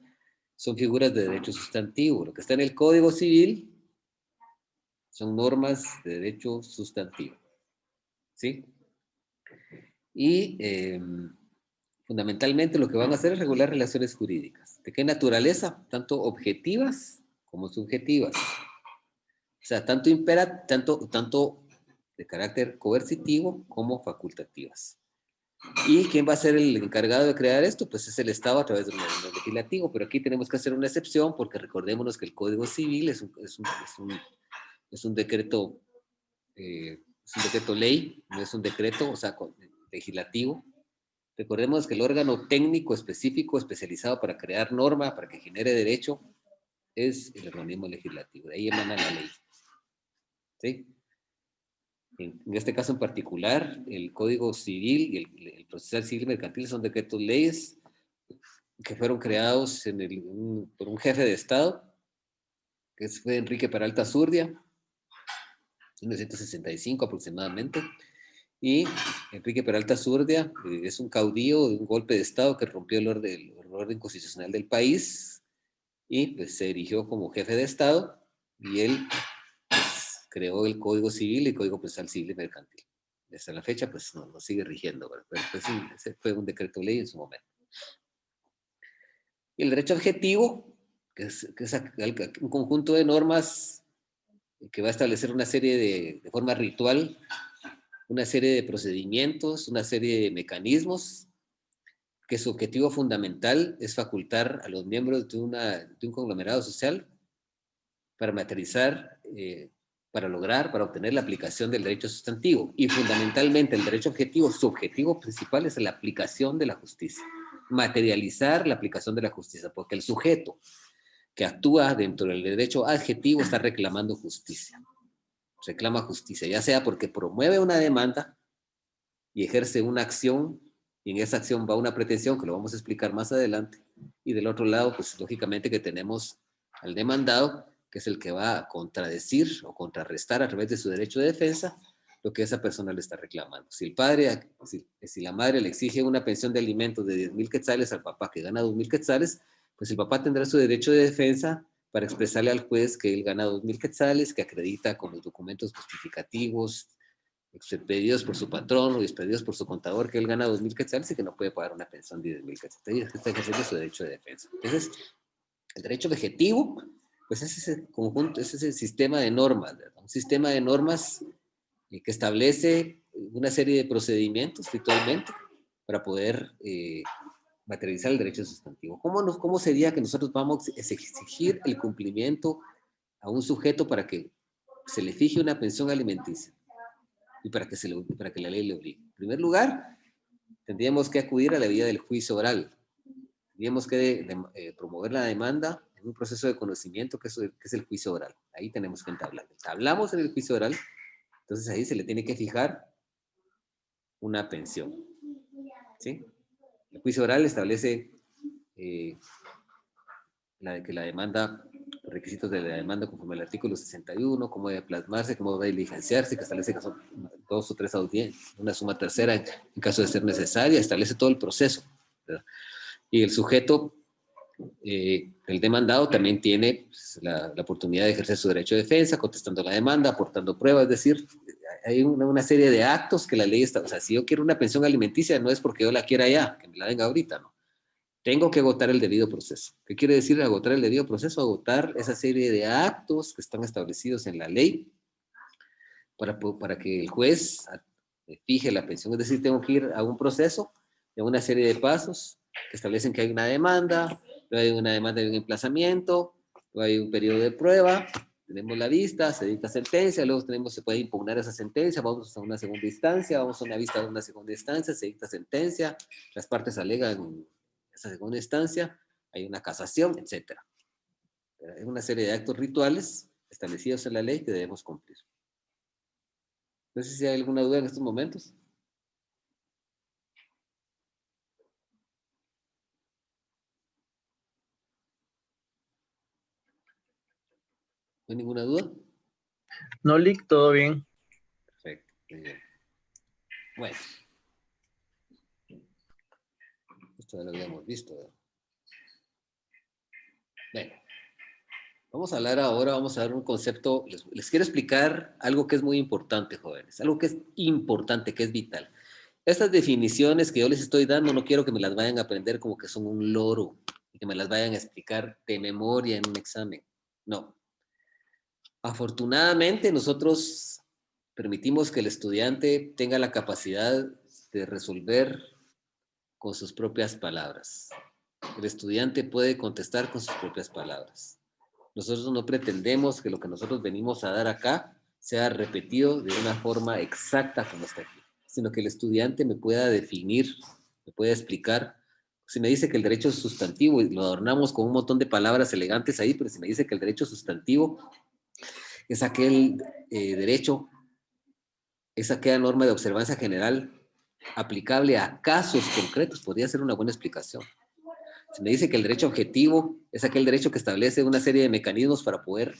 son figuras de derecho sustantivo. Lo que está en el Código Civil son normas de derecho sustantivo. ¿Sí? Y fundamentalmente lo que van a hacer es regular relaciones jurídicas. ¿De qué naturaleza? Tanto objetivas como subjetivas. O sea, tanto de carácter coercitivo como facultativas. ¿Y quién va a ser el encargado de crear esto? Pues es el Estado a través del órgano legislativo, pero aquí tenemos que hacer una excepción porque recordémonos que el Código Civil es un decreto, ley, no es un decreto, o sea, legislativo. Recordemos que el órgano técnico específico, especializado para crear norma, para que genere derecho, es el organismo legislativo. De ahí emana la ley. ¿Sí? En este caso en particular, el Código Civil y el Procesal Civil Mercantil son decretos leyes que fueron creados por un jefe de Estado, que fue Enrique Peralta Zurdia, en 1965 aproximadamente. Y Enrique Peralta Zurdia es un caudillo de un golpe de Estado que rompió el orden constitucional del país y pues, se erigió como jefe de Estado y él creó el Código Civil y el Código Procesal Civil y Mercantil. Hasta la fecha, pues, no sigue rigiendo, ¿verdad? Pero pues, sí, ese fue un decreto ley en su momento. Y el derecho objetivo, que es un conjunto de normas que va a establecer una serie de forma ritual, una serie de procedimientos, una serie de mecanismos, que su objetivo fundamental es facultar a los miembros de un conglomerado social para materializar para obtener la aplicación del derecho sustantivo. Y fundamentalmente el derecho objetivo, su objetivo principal es la aplicación de la justicia. Materializar la aplicación de la justicia, porque el sujeto que actúa dentro del derecho adjetivo está reclamando justicia. Reclama justicia, ya sea porque promueve una demanda y ejerce una acción, y en esa acción va una pretensión, que lo vamos a explicar más adelante, y del otro lado, pues lógicamente que tenemos al demandado, que es el que va a contradecir o contrarrestar a través de su derecho de defensa lo que esa persona le está reclamando. Si el padre, si la madre le exige una pensión de alimentos de 10,000 quetzales al papá que gana 2,000 quetzales, pues el papá tendrá su derecho de defensa para expresarle al juez que él gana 2,000 quetzales, que acredita con los documentos justificativos expedidos por su patrón o expedidos por su contador que él gana 2,000 quetzales y que no puede pagar una pensión de 10,000 quetzales. Está ejerciendo su derecho de defensa. Entonces, el derecho objetivo, pues es ese conjunto, es ese sistema de normas, ¿verdad? Un sistema de normas que establece una serie de procedimientos ritualmente para poder materializar el derecho sustantivo. ¿Cómo sería que nosotros vamos a exigir el cumplimiento a un sujeto para que se le fije una pensión alimenticia y para que la ley le obligue? En primer lugar, tendríamos que acudir a la vía del juicio oral. Tendríamos que promover la demanda en un proceso de conocimiento que es el juicio oral. Ahí tenemos que entablar. Hablamos en el juicio oral, entonces ahí se le tiene que fijar una pensión. ¿Sí? El juicio oral establece que la demanda, los requisitos de la demanda conforme al artículo 61, cómo debe plasmarse, cómo debe diligenciarse, que establece que son 2 o 3 audiencias, una suma tercera en caso de ser necesaria, establece todo el proceso, ¿verdad? Y el sujeto, el demandado, también tiene pues, la oportunidad de ejercer su derecho de defensa, contestando la demanda, aportando pruebas, es decir, hay una serie de actos que la ley está, o sea, si yo quiero una pensión alimenticia, no es porque yo la quiera ya, que me la den ahorita, ¿no? Tengo que agotar el debido proceso. ¿Qué quiere decir agotar el debido proceso? Agotar esa serie de actos que están establecidos en la ley para que el juez fije la pensión. Es decir, tengo que ir a un proceso, de una serie de pasos que establecen que hay una demanda, luego hay una demanda de un emplazamiento, luego hay un periodo de prueba, tenemos la vista, se dicta sentencia, luego se puede impugnar esa sentencia, vamos a una segunda instancia, vamos a una vista de una segunda instancia, se dicta sentencia, las partes alegan esa segunda instancia, hay una casación, etc. Hay una serie de actos rituales establecidos en la ley que debemos cumplir. No sé si hay alguna duda en estos momentos. ¿No hay ninguna duda? No, Lick, todo bien. Perfecto, muy bien. Bueno. Esto ya lo habíamos visto, ¿verdad? Bueno. Vamos a hablar ahora, vamos a dar un concepto, les quiero explicar algo que es muy importante, jóvenes, algo que es importante, que es vital. Estas definiciones que yo les estoy dando, no quiero que me las vayan a aprender como que son un loro, y que me las vayan a explicar de memoria en un examen. No. Afortunadamente, nosotros permitimos que el estudiante tenga la capacidad de resolver con sus propias palabras. El estudiante puede contestar con sus propias palabras. Nosotros no pretendemos que lo que nosotros venimos a dar acá sea repetido de una forma exacta como está aquí, sino que el estudiante me pueda definir, me pueda explicar. Si me dice que el derecho es sustantivo y lo adornamos con un montón de palabras elegantes ahí, pero si me dice que el derecho sustantivo es aquel derecho, es aquella norma de observancia general aplicable a casos concretos, podría ser una buena explicación. Se me dice que el derecho objetivo es aquel derecho que establece una serie de mecanismos para poder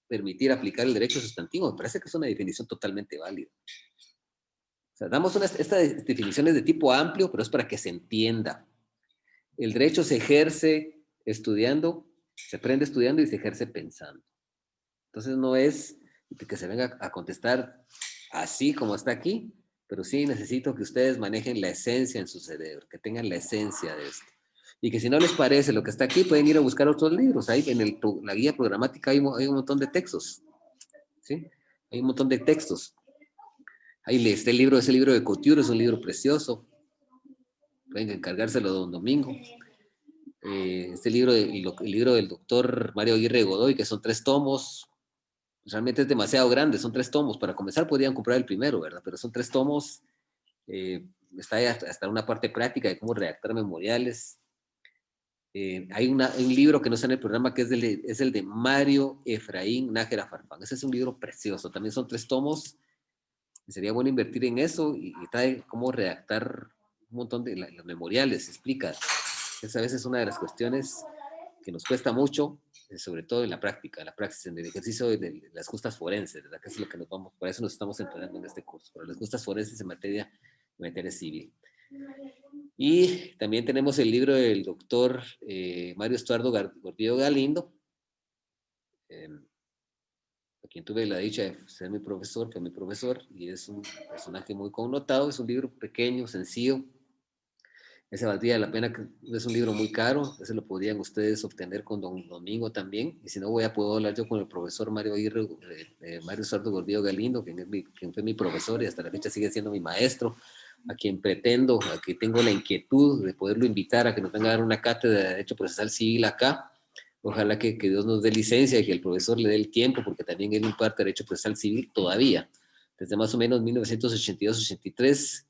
permitir aplicar el derecho sustantivo. Me parece que es una definición totalmente válida. O sea, damos estas definiciones de tipo amplio, pero es para que se entienda. El derecho se ejerce estudiando, se aprende estudiando y se ejerce pensando. Entonces no es que se venga a contestar así como está aquí, pero sí necesito que ustedes manejen la esencia en su cerebro, que tengan la esencia de esto. Y que si no les parece lo que está aquí, pueden ir a buscar otros libros. Ahí en la guía programática hay un montón de textos. ¿Sí? Hay un montón de textos. Ahí está ese libro de Couture, es un libro precioso. Pueden encargárselo de un domingo. Este libro, el libro del doctor Mario Aguirre Godoy, que son 3 tomos. realmente es demasiado grande, son 3 tomos. Para comenzar podrían comprar el primero, ¿verdad? Pero son 3 tomos. Está ahí hasta una parte práctica de cómo redactar memoriales. Hay un libro que no está en el programa que es el de Mario Efraín Nájera Farfán. Ese es un libro precioso. También son 3 tomos. Sería bueno invertir en eso y trae cómo redactar un montón de los memoriales. Explica. Esa a veces es una de las cuestiones que nos cuesta mucho, sobre todo en la práctica, en el ejercicio de las justas forenses, ¿verdad? Que es lo que nos vamos, por eso nos estamos entrenando en este curso, para las justas forenses en materia civil. Y también tenemos el libro del doctor Mario Estuardo Gordillo Galindo, a quien tuve la dicha de ser mi profesor, fue mi profesor, y es un personaje muy connotado. Es un libro pequeño, sencillo. Ese valdría la pena, que es un libro muy caro. Ese lo podrían ustedes obtener con don Domingo también. Y si no, puedo hablar yo con el profesor Mario Aguirre, Mario Estuardo Gordillo Galindo, quien fue mi profesor y hasta la fecha sigue siendo mi maestro, a quien tengo la inquietud de poderlo invitar a que nos venga a dar una cátedra de Derecho Procesal Civil acá. Ojalá que Dios nos dé licencia y que el profesor le dé el tiempo, porque también él imparte Derecho Procesal Civil todavía. Desde más o menos 1982-83,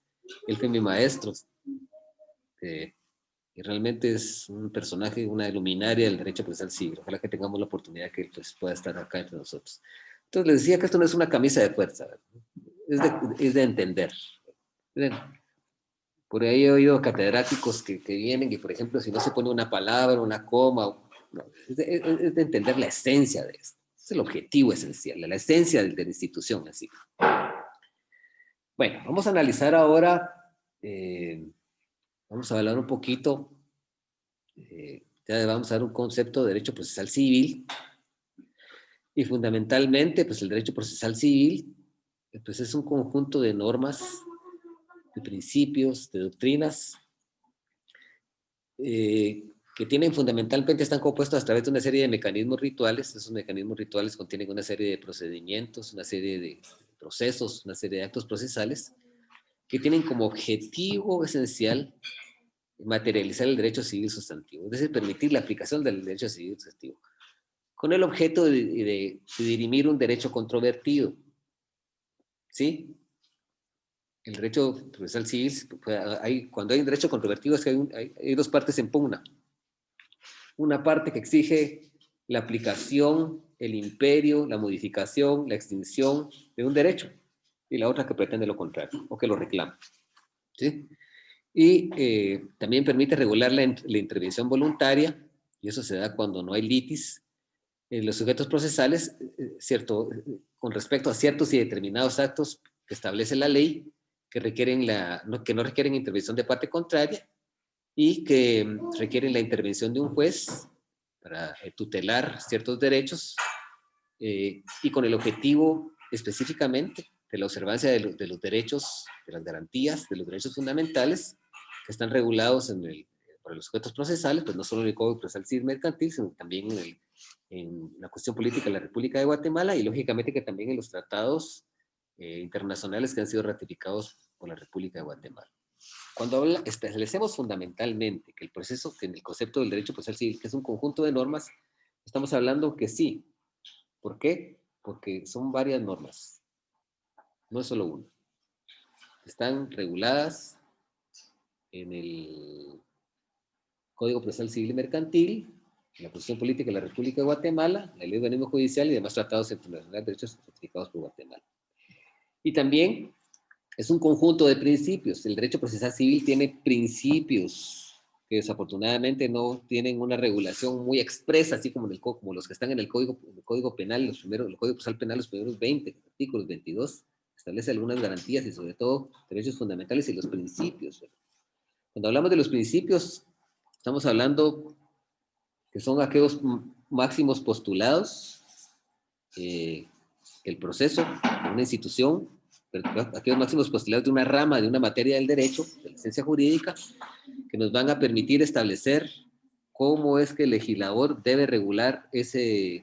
él fue mi maestro. Y realmente es un personaje, una luminaria del Derecho Procesal Civil. Ojalá que tengamos la oportunidad que pues, pueda estar acá entre nosotros. Entonces les decía que esto no es una camisa de fuerza, es de entender. Por ahí he oído catedráticos que vienen y, por ejemplo, si no se pone una palabra, una coma, no, es de entender la esencia de esto. Es el objetivo esencial, la esencia de la institución en sí. Bueno, vamos a analizar ahora, vamos a hablar un poquito, ya vamos a dar un concepto de derecho procesal civil, y fundamentalmente, pues el derecho procesal civil, pues es un conjunto de normas, de principios, de doctrinas, que tienen fundamentalmente, están compuestos a través de una serie de mecanismos rituales. Esos mecanismos rituales contienen una serie de procedimientos, una serie de procesos, una serie de actos procesales, que tienen como objetivo esencial materializar el derecho civil sustantivo, es decir, permitir la aplicación del derecho civil sustantivo, con el objeto de dirimir un derecho controvertido. ¿Sí? El derecho procesal civil, cuando hay un derecho controvertido, es que hay 2 partes en pugna. Una parte que exige la aplicación, el imperio, la modificación, la extinción de un derecho, y la otra que pretende lo contrario, o que lo reclama. ¿Sí? Y también permite regular la intervención voluntaria, y eso se da cuando no hay litis en los sujetos procesales, ¿cierto? Con respecto a ciertos y determinados actos que establece la ley, que no requieren intervención de parte contraria, y que requieren la intervención de un juez para tutelar ciertos derechos, y con el objetivo específicamente de la observancia de los derechos, de las garantías, de los derechos fundamentales que están regulados por los sujetos procesales, pues no solo en el Código Procesal Civil Mercantil, sino también en la cuestión política de la República de Guatemala, y lógicamente que también en los tratados internacionales que han sido ratificados por la República de Guatemala. Cuando establecemos fundamentalmente que en el concepto del derecho procesal civil, que es un conjunto de normas, estamos hablando que sí. ¿Por qué? Porque son varias normas, no es solo una. Están reguladas en el Código Procesal Civil y Mercantil, en la Constitución Política de la República de Guatemala, la Ley de Organismo Judicial y demás tratados internacionales de derechos certificados por Guatemala. Y también es un conjunto de principios. El derecho procesal civil tiene principios que desafortunadamente no tienen una regulación muy expresa, así como, como los que están en el Código Penal, el Código Procesal Penal, los primeros 20 artículos, 22, establece algunas garantías y sobre todo derechos fundamentales y los principios. Cuando hablamos de los principios, estamos hablando que son aquellos máximos postulados, el proceso de una institución, aquellos máximos postulados de una rama, de una materia del derecho, de la ciencia jurídica, que nos van a permitir establecer cómo es que el legislador debe regular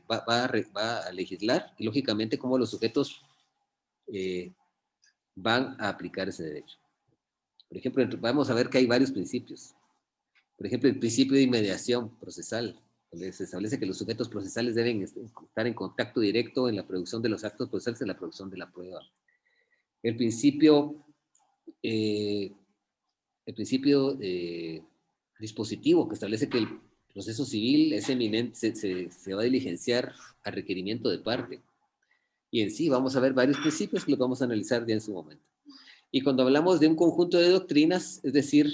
va a legislar, y lógicamente cómo los sujetos van a aplicar ese derecho. Por ejemplo, vamos a ver que hay varios principios. Por ejemplo, el principio de inmediación procesal. donde se establece que los sujetos procesales deben estar en contacto directo en la producción de los actos procesales, en la producción de la prueba. El principio dispositivo que establece que el proceso civil es eminente, se va a diligenciar a requerimiento de parte. Y en sí vamos a ver varios principios que los vamos a analizar ya en su momento. Y cuando hablamos de un conjunto de doctrinas, es decir,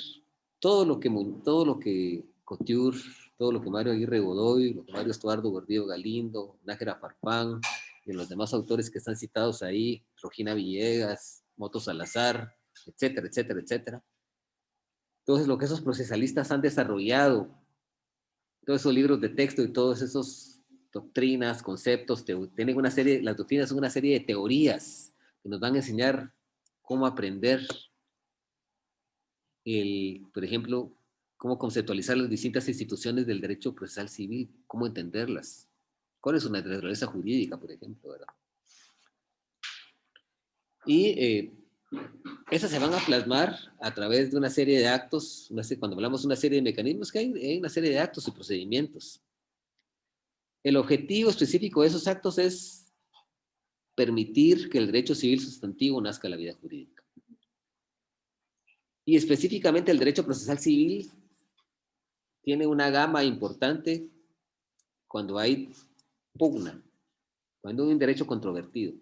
todo lo que Couture, todo lo que Mario Aguirre Godoy, lo que Mario Estuardo Gordillo Galindo, Nájera Farfán y los demás autores que están citados ahí, Rogina Villegas, Moto Salazar, etcétera, etcétera, etcétera. Entonces, lo que esos procesalistas han desarrollado, todos esos libros de texto y todos esos doctrinas, conceptos, tienen una serie, las doctrinas son una serie de teorías que nos van a enseñar cómo aprender, por ejemplo, cómo conceptualizar las distintas instituciones del derecho procesal civil, cómo entenderlas, cuál es una naturaleza jurídica, por ejemplo, ¿verdad? Y esas se van a plasmar a través de una serie de actos, cuando hablamos de una serie de mecanismos, que hay una serie de actos y procedimientos. El objetivo específico de esos actos es permitir que el derecho civil sustantivo nazca en la vida jurídica. Y específicamente el derecho procesal civil tiene una gama importante cuando hay pugna, cuando hay un derecho controvertido.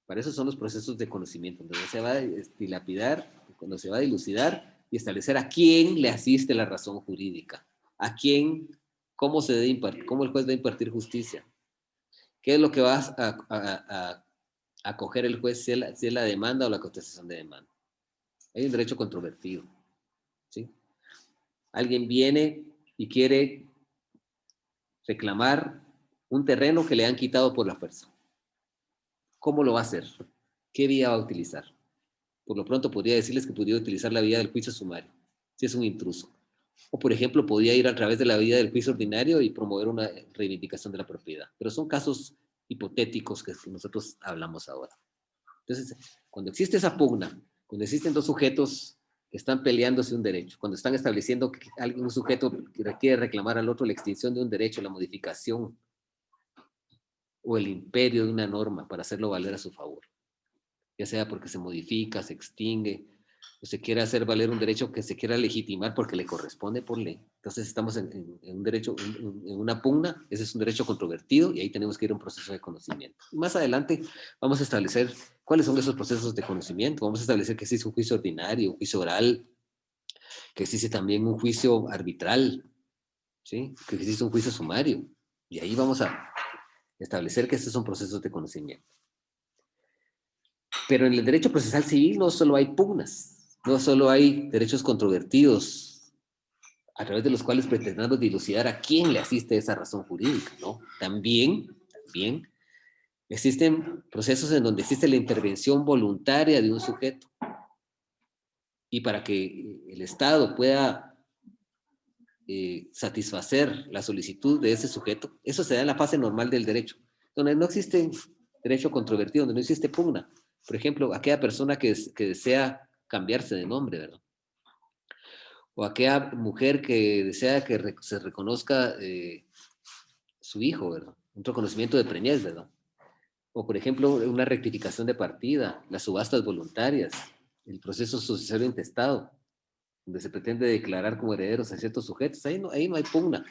Para eso son los procesos de conocimiento, donde se va a dilapidar, cuando se va a dilucidar y establecer a quién le asiste la razón jurídica, a quién, cómo el juez debe impartir justicia, qué es lo que va a acoger el juez, si es la demanda o la contestación de demanda. Hay un derecho controvertido, ¿sí? Alguien viene y quiere reclamar un terreno que le han quitado por la fuerza. ¿Cómo lo va a hacer? ¿Qué vía va a utilizar? Por lo pronto podría decirles que podría utilizar la vía del juicio sumario, si es un intruso. O, por ejemplo, podría ir a través de la vía del juicio ordinario y promover una reivindicación de la propiedad. Pero son casos hipotéticos que nosotros hablamos ahora. Entonces, cuando existe esa pugna, cuando existen dos sujetos que están peleándose un derecho, cuando están estableciendo que un sujeto quiere reclamar al otro la extinción de un derecho, la modificación o el imperio de una norma para hacerlo valer a su favor, ya sea porque se modifica, se extingue, o se quiere hacer valer un derecho que se quiera legitimar porque le corresponde por ley. Entonces estamos en un derecho, en una pugna, ese es un derecho controvertido y ahí tenemos que ir a un proceso de conocimiento. Y más adelante vamos a establecer cuáles son esos procesos de conocimiento, vamos a establecer que existe un juicio ordinario, un juicio oral, que existe también un juicio arbitral, ¿sí? Que existe un juicio sumario, y ahí vamos a establecer que estos son procesos de conocimiento. Pero en el derecho procesal civil no solo hay pugnas, no solo hay derechos controvertidos a través de los cuales pretendamos dilucidar a quién le asiste esa razón jurídica, ¿no? También existen procesos en donde existe la intervención voluntaria de un sujeto. Y para que el Estado pueda satisfacer la solicitud de ese sujeto, eso se da en la fase normal del derecho, donde no existe derecho controvertido, donde no existe pugna. Por ejemplo, aquella persona que desea cambiarse de nombre, ¿verdad? O aquella mujer que desea que se reconozca su hijo, ¿verdad? Un reconocimiento de preñez, ¿verdad? O, por ejemplo, una rectificación de partida, las subastas voluntarias, el proceso sucesorio intestado, donde se pretende declarar como herederos a ciertos sujetos, ahí no hay pugna.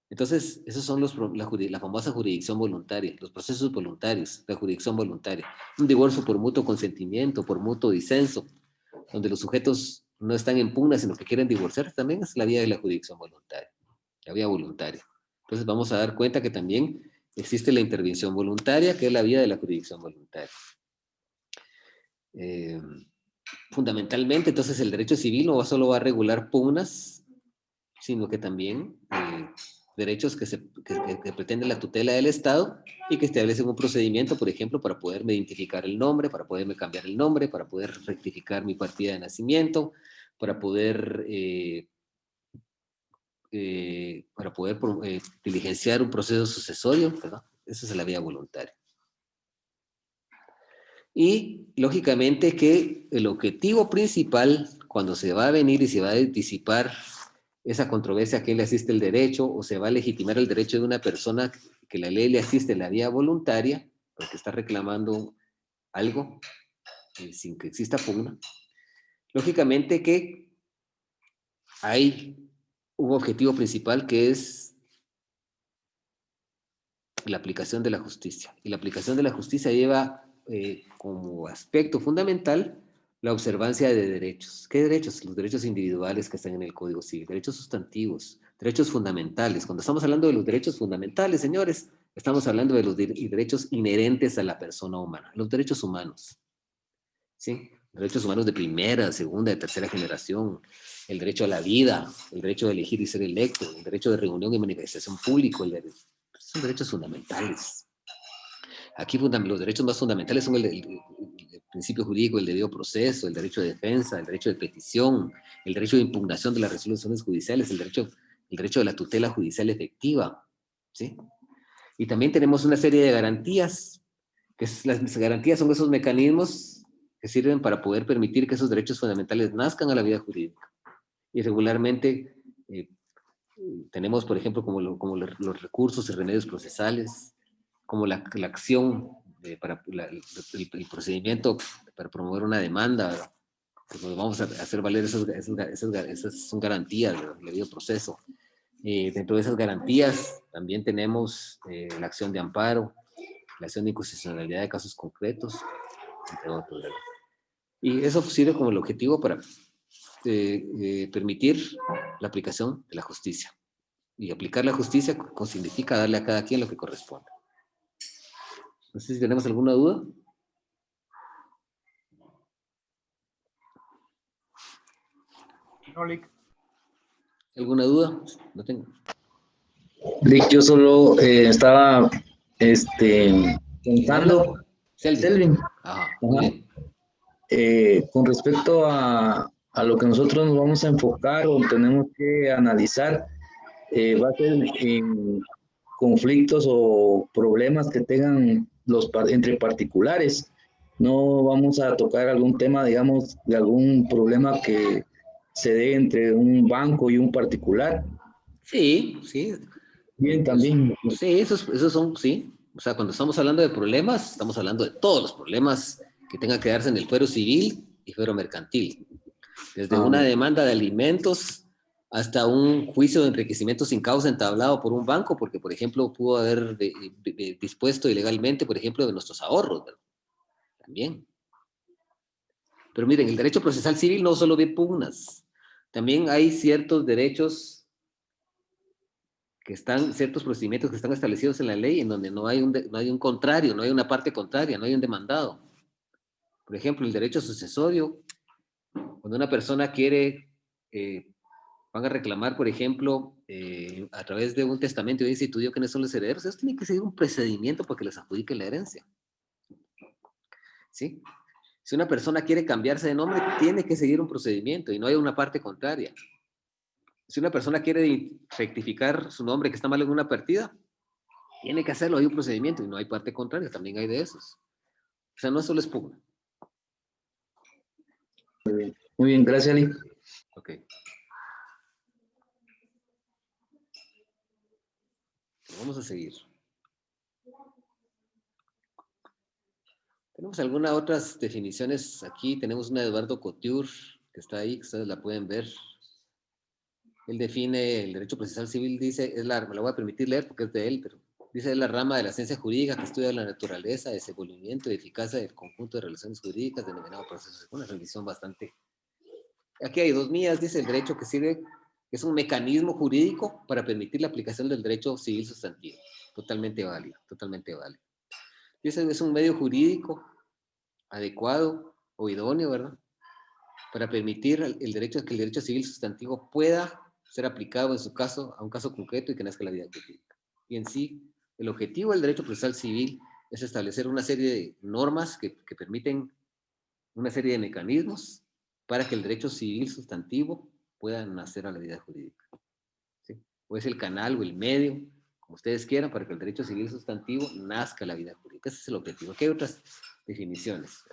Entonces, esos son la famosa jurisdicción voluntaria, los procesos voluntarios, la jurisdicción voluntaria. Un divorcio por mutuo consentimiento, por mutuo disenso, donde los sujetos no están en pugna, sino que quieren divorciar, también es la vía de la jurisdicción voluntaria, la vía voluntaria. Entonces, vamos a dar cuenta que también existe la intervención voluntaria, que es la vía de la jurisdicción voluntaria. Fundamentalmente, entonces, el derecho civil no solo va a regular pugnas, sino que también derechos que pretenden la tutela del Estado y que establecen un procedimiento, por ejemplo, para poderme identificar el nombre, para poderme cambiar el nombre, para poder rectificar mi partida de nacimiento, para poder diligenciar un proceso sucesorio, ¿verdad? Esa es la vía voluntaria. Y, lógicamente, que el objetivo principal, cuando se va a venir y se va a disipar esa controversia a quién le asiste el derecho, o se va a legitimar el derecho de una persona que la ley le asiste en la vía voluntaria, porque está reclamando algo sin que exista pugna. Lógicamente que hay un objetivo principal que es la aplicación de la justicia. Y la aplicación de la justicia lleva como aspecto fundamental la observancia de derechos. ¿Qué derechos? Los derechos individuales que están en el Código Civil, derechos sustantivos, derechos fundamentales. Cuando estamos hablando de los derechos fundamentales, señores, estamos hablando de los derechos inherentes a la persona humana, los derechos humanos. ¿Sí? Derechos humanos de primera, segunda, de tercera generación, el derecho a la vida, el derecho de elegir y ser electo, el derecho de reunión y manifestación público, son derechos fundamentales. Aquí los derechos más fundamentales son el principio jurídico, el debido proceso, el derecho de defensa, el derecho de petición, el derecho de impugnación de las resoluciones judiciales, el derecho de la tutela judicial efectiva, ¿sí? Y también tenemos una serie de garantías, las garantías son esos mecanismos que sirven para poder permitir que esos derechos fundamentales nazcan a la vida jurídica. Y regularmente tenemos, por ejemplo, como los recursos y remedios procesales, como la acción para el procedimiento para promover una demanda, pues nos vamos a hacer valer esas son garantías del debido proceso. Dentro de esas garantías también tenemos la acción de amparo, la acción de inconstitucionalidad de casos concretos, entre otros. Y eso sirve como el objetivo para permitir la aplicación de la justicia. Y aplicar la justicia significa darle a cada quien lo que corresponde. No sé si tenemos alguna duda. No, Lick. ¿Alguna duda? No tengo. Lick, yo solo estaba pensando, Selvin, Ajá, muy bien. con respecto a lo que nosotros nos vamos a enfocar o tenemos que analizar, va a ser en conflictos o problemas que tengan entre particulares. No vamos a tocar algún tema, digamos, de algún problema que se dé entre un banco y un particular. Sí, sí. Bien, también. Sí, esos son, sí. O sea, cuando estamos hablando de problemas, estamos hablando de todos los problemas que tengan que darse en el fuero civil y fuero mercantil. Desde una demanda de alimentos hasta un juicio de enriquecimiento sin causa entablado por un banco, porque, por ejemplo, pudo haber dispuesto ilegalmente, por ejemplo, de nuestros ahorros, ¿verdad? También. Pero miren, el derecho procesal civil no solo ve pugnas, también hay ciertos derechos ciertos procedimientos que están establecidos en la ley en donde no hay un contrario, no hay una parte contraria, no hay un demandado. Por ejemplo, el derecho sucesorio, cuando una persona quiere, van a reclamar, por ejemplo, a través de un testamento y dice, tú dices quiénes son los herederos, eso tiene que seguir un procedimiento para que les adjudique la herencia. ¿Sí? Si una persona quiere cambiarse de nombre, tiene que seguir un procedimiento y no hay una parte contraria. Si una persona quiere rectificar su nombre que está mal en una partida, tiene que hacerlo, hay un procedimiento y no hay parte contraria, también hay de esos. O sea, no solo es pugna. Muy bien, gracias, Ali. Ok. Vamos a seguir. Tenemos algunas otras definiciones aquí. Tenemos una de Eduardo Couture, que está ahí, que ustedes la pueden ver. Él define el derecho procesal civil, dice, me la voy a permitir leer porque es de él, pero dice, es la rama de la ciencia jurídica que estudia la naturaleza, desenvolvimiento y eficacia del conjunto de relaciones jurídicas denominado proceso. Es una revisión bastante... Aquí hay dos mías, dice el derecho que sirve, es un mecanismo jurídico para permitir la aplicación del derecho civil sustantivo. Totalmente válido, totalmente válido. Dice, es un medio jurídico adecuado o idóneo, ¿verdad? Para permitir el derecho que el derecho civil sustantivo pueda ser aplicado en su caso, a un caso concreto y que nazca la vida jurídica. Y en sí, el objetivo del derecho procesal civil es establecer una serie de normas que permiten una serie de mecanismos para que el derecho civil sustantivo pueda nacer a la vida jurídica. ¿Sí? O es el canal o el medio, como ustedes quieran, para que el derecho civil sustantivo nazca a la vida jurídica. Ese es el objetivo. Aquí hay otras definiciones.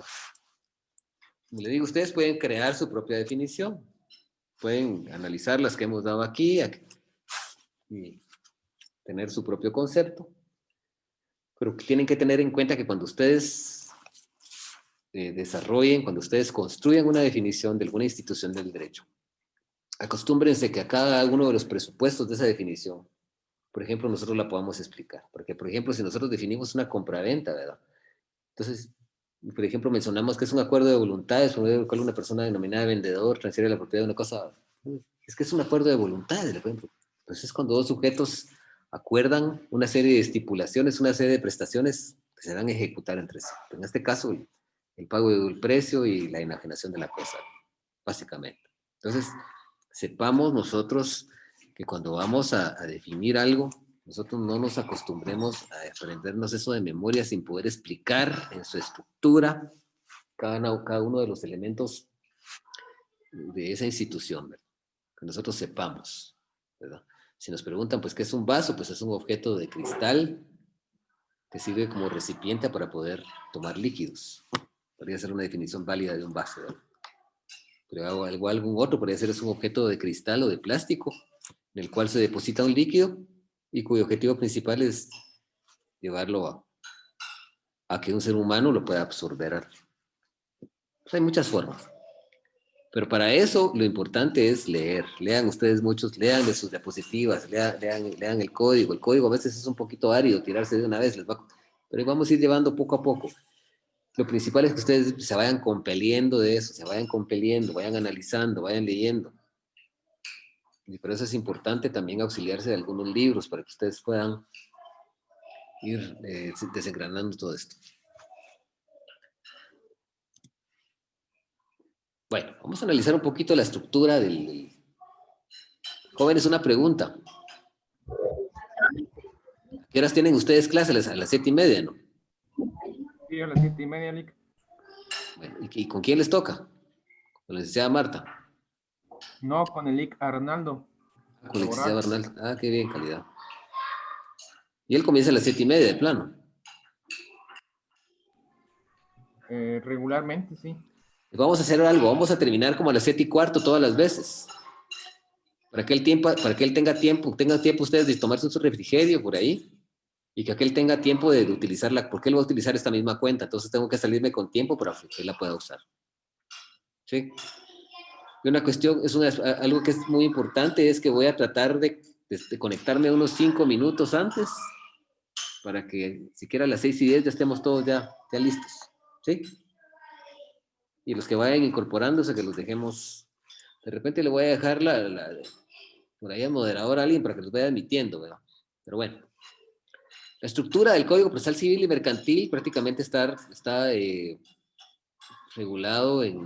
Como le digo, ustedes pueden crear su propia definición. pueden analizar las que hemos dado aquí y tener su propio concepto. Pero tienen que tener en cuenta que cuando ustedes desarrollen, cuando ustedes construyan una definición de alguna institución del derecho, acostúmbrense que a cada uno de los presupuestos de esa definición, por ejemplo, nosotros la podamos explicar. Porque, por ejemplo, si nosotros definimos una compraventa, ¿verdad? Entonces, por ejemplo, mencionamos que es un acuerdo de voluntades, por el cual una persona denominada vendedor transfiere la propiedad de una cosa. Es que es un acuerdo de voluntades, por ejemplo. Entonces, es cuando dos sujetos acuerdan una serie de estipulaciones, una serie de prestaciones que se van a ejecutar entre sí. En este caso, el pago del precio y la enajenación de la cosa, básicamente. Entonces, sepamos nosotros que cuando vamos a definir algo, nosotros no nos acostumbremos a aprendernos eso de memoria sin poder explicar en su estructura cada uno de los elementos de esa institución, ¿verdad? Que nosotros sepamos, ¿verdad? Si nos preguntan, pues, ¿qué es un vaso? Pues es un objeto de cristal que sirve como recipiente para poder tomar líquidos. Podría ser una definición válida de un vaso, ¿verdad? Pero algún otro podría ser es un objeto de cristal o de plástico en el cual se deposita un líquido y cuyo objetivo principal es llevarlo a que un ser humano lo pueda absorber. Pues hay muchas formas. Pero para eso lo importante es leer. Lean ustedes muchos, lean de sus diapositivas, lean el código. El código a veces es un poquito árido, tirarse de una vez, pero vamos a ir llevando poco a poco. Lo principal es que ustedes se vayan compeliendo de eso, se vayan compeliendo, vayan analizando, vayan leyendo. Y por eso es importante también auxiliarse de algunos libros para que ustedes puedan ir desengranando todo esto. Bueno, vamos a analizar un poquito la estructura del... Jóvenes, una pregunta. ¿A qué horas tienen ustedes clases? A las 7:30, ¿no? Sí, a las 7:30, Lick. Bueno, ¿y con quién les toca? Con la licenciada Marta. No, con el Lick Arnaldo. Con la licenciada Bernal. Ah, qué bien, calidad. Y él comienza a las 7:30 de plano. Regularmente, sí. Vamos a hacer algo, vamos a terminar como a las 7:15 todas las veces. Para que él tenga tiempo ustedes de tomarse su refrigerio por ahí y que aquel tenga tiempo de utilizarla, porque él va a utilizar esta misma cuenta, entonces tengo que salirme con tiempo para que él la pueda usar. ¿Sí? Y una cuestión, algo que es muy importante es que voy a tratar de conectarme unos 5 minutos antes para que siquiera a las 6:10 ya estemos todos ya listos. ¿Sí? Y los que vayan incorporándose, que los dejemos. De repente le voy a dejar por ahí al moderador a alguien para que los vaya admitiendo, ¿verdad? Pero bueno. La estructura del Código Procesal Civil y Mercantil prácticamente está regulado en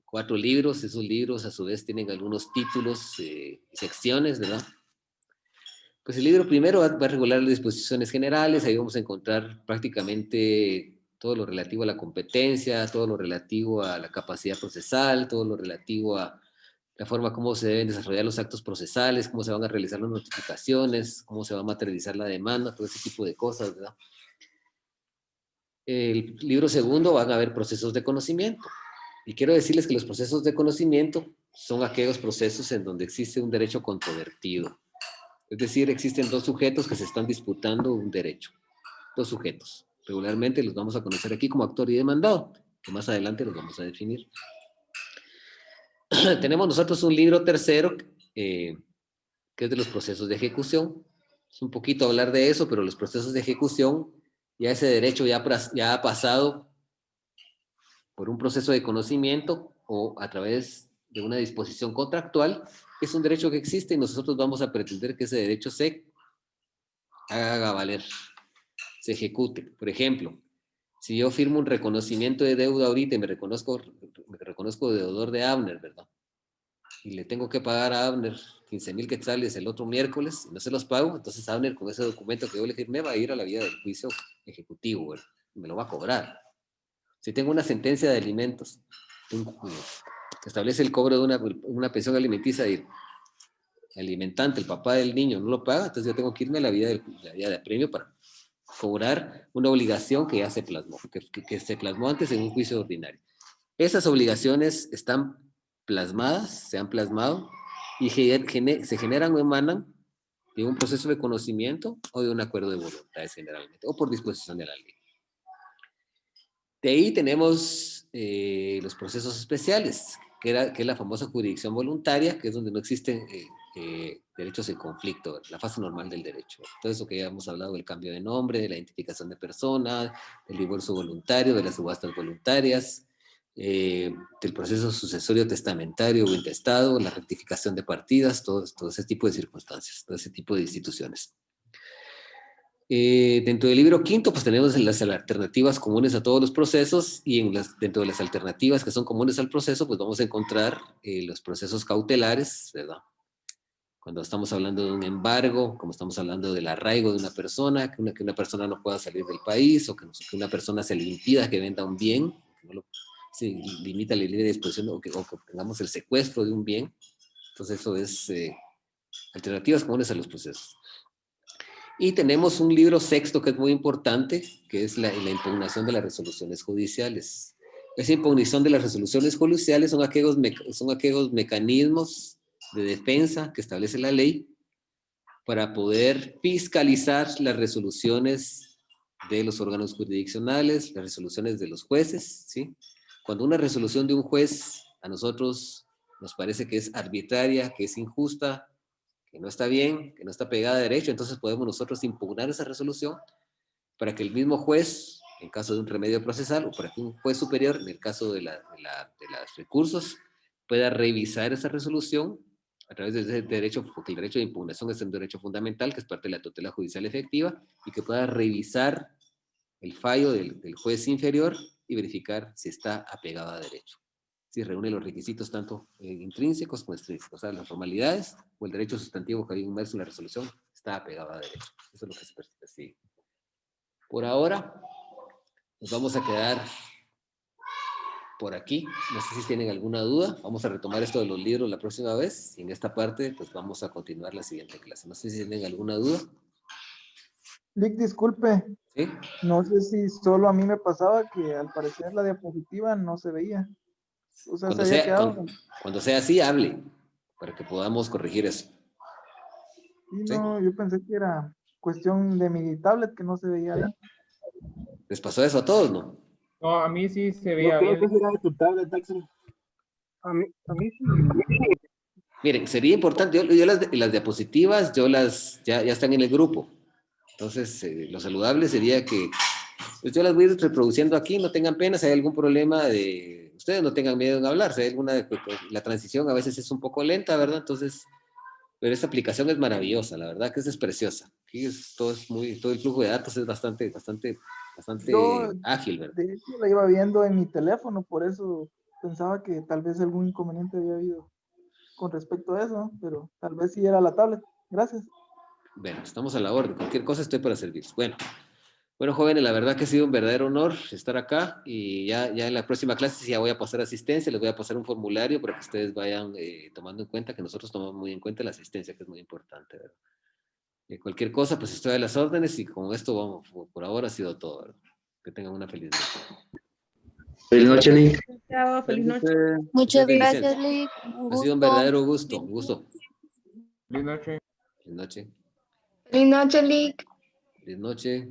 4 libros. Esos libros a su vez tienen algunos títulos y secciones, ¿verdad? Pues el libro primero va a regular las disposiciones generales. Ahí vamos a encontrar prácticamente todo lo relativo a la competencia, todo lo relativo a la capacidad procesal, todo lo relativo a la forma como se deben desarrollar los actos procesales, cómo se van a realizar las notificaciones, cómo se va a materializar la demanda, todo ese tipo de cosas, ¿verdad? El libro segundo van a haber procesos de conocimiento. Y quiero decirles que los procesos de conocimiento son aquellos procesos en donde existe un derecho controvertido. Es decir, existen 2 sujetos que se están disputando un derecho. 2 sujetos. Regularmente los vamos a conocer aquí como actor y demandado, que más adelante los vamos a definir. Tenemos nosotros un libro tercero, que es de los procesos de ejecución. Es un poquito hablar de eso, pero los procesos de ejecución, ya ese derecho ya ha pasado por un proceso de conocimiento o a través de una disposición contractual. Es un derecho que existe y nosotros vamos a pretender que ese derecho se haga valer, se ejecute. Por ejemplo, si yo firmo un reconocimiento de deuda ahorita y me reconozco deudor de Abner, ¿verdad? Y le tengo que pagar a Abner 15,000 quetzales el otro miércoles, y no se los pago, entonces Abner con ese documento que yo le firmé va a ir a la vía del juicio ejecutivo, ¿verdad? Me lo va a cobrar. Si tengo una sentencia de alimentos que establece el cobro de una pensión alimenticia y el alimentante, el papá del niño, no lo paga, entonces yo tengo que irme a la vía de apremio para cobrar una obligación que ya se plasmó, que se plasmó antes en un juicio ordinario. Esas obligaciones están plasmadas, se han plasmado y se generan o emanan de un proceso de conocimiento o de un acuerdo de voluntades generalmente, o por disposición de la ley. De ahí tenemos los procesos especiales, que es la famosa jurisdicción voluntaria, que es donde no existen derechos en conflicto, la fase normal del derecho. Todo eso que ya hemos hablado del cambio de nombre, de la identificación de persona, del divorcio voluntario, de las subastas voluntarias, del proceso sucesorio testamentario o intestado, la rectificación de partidas, todo ese tipo de circunstancias, todo ese tipo de instituciones. Dentro del libro quinto, pues tenemos las alternativas comunes a todos los procesos y dentro de las alternativas que son comunes al proceso, pues vamos a encontrar los procesos cautelares, ¿verdad? Cuando estamos hablando de un embargo, como estamos hablando del arraigo de una persona, que una persona no pueda salir del país, o que una persona se le impida que venda un bien, que no se limita la libre disposición, o que tengamos el secuestro de un bien. Entonces eso es alternativas comunes a los procesos. Y tenemos un libro sexto que es muy importante, que es la impugnación de las resoluciones judiciales. Esa impugnación de las resoluciones judiciales son aquellos mecanismos de defensa que establece la ley para poder fiscalizar las resoluciones de los órganos jurisdiccionales, las resoluciones de los jueces, ¿sí? Cuando una resolución de un juez a nosotros nos parece que es arbitraria, que es injusta, que no está bien, que no está pegada a derecho, entonces podemos nosotros impugnar esa resolución para que el mismo juez, en caso de un remedio procesal, o para que un juez superior, en el caso de los recursos, pueda revisar esa resolución a través de ese derecho, porque el derecho de impugnación es un derecho fundamental, que es parte de la tutela judicial efectiva, y que pueda revisar el fallo del juez inferior y verificar si está apegado a derecho. Si reúne los requisitos tanto intrínsecos como extrínsecos, o sea, las formalidades o el derecho sustantivo que hay inmerso en la resolución está apegado a derecho. Eso es lo que se persigue. Por ahora, nos vamos a quedar por aquí. No sé si tienen alguna duda. Vamos a retomar esto de los libros la próxima vez. Y en esta parte, pues vamos a continuar la siguiente clase. No sé si tienen alguna duda. Lick, disculpe, ¿Sí? no sé si solo a mí me pasaba que al parecer la diapositiva no se veía. O sea, se había quedado. Cuando sea así, hable, para que podamos corregir eso. Sí, ¿Sí? no, yo pensé que era cuestión de mi tablet que no se veía bien. ¿Les pasó eso a todos, no? No, a mí sí se Yo veía creo bien. que será de tu tablet, Axel. A mí sí. Miren, sería importante, yo las diapositivas, ya están en el grupo. Entonces, lo saludable sería que pues yo las voy a ir reproduciendo aquí, no tengan pena, si hay algún problema ustedes no tengan miedo en hablar, si hay la transición a veces es un poco lenta, ¿verdad? Entonces, pero esta aplicación es maravillosa, la verdad que es preciosa. Aquí todo el flujo de datos es bastante Yo, ágil, ¿verdad? de hecho, la iba viendo en mi teléfono, por eso pensaba que tal vez algún inconveniente había habido con respecto a eso, pero tal vez sí era la tablet. Gracias. Bueno, estamos a la orden, cualquier cosa estoy para servirles. Bueno, jóvenes, la verdad que ha sido un verdadero honor estar acá y ya en la próxima clase ya voy a pasar asistencia, les voy a pasar un formulario para que ustedes vayan tomando en cuenta que nosotros tomamos muy en cuenta la asistencia, que es muy importante, ¿verdad? Cualquier cosa, pues estoy a las órdenes y con esto vamos, por ahora ha sido todo, ¿verdad? Que tengan una feliz noche. Feliz noche, Lick. Chao, feliz noche. Muchas Bendiciones. gracias, Lick. Un Ha sido un gusto. verdadero gusto, un gusto. Feliz noche. Feliz noche. Feliz noche, Lick. Feliz noche.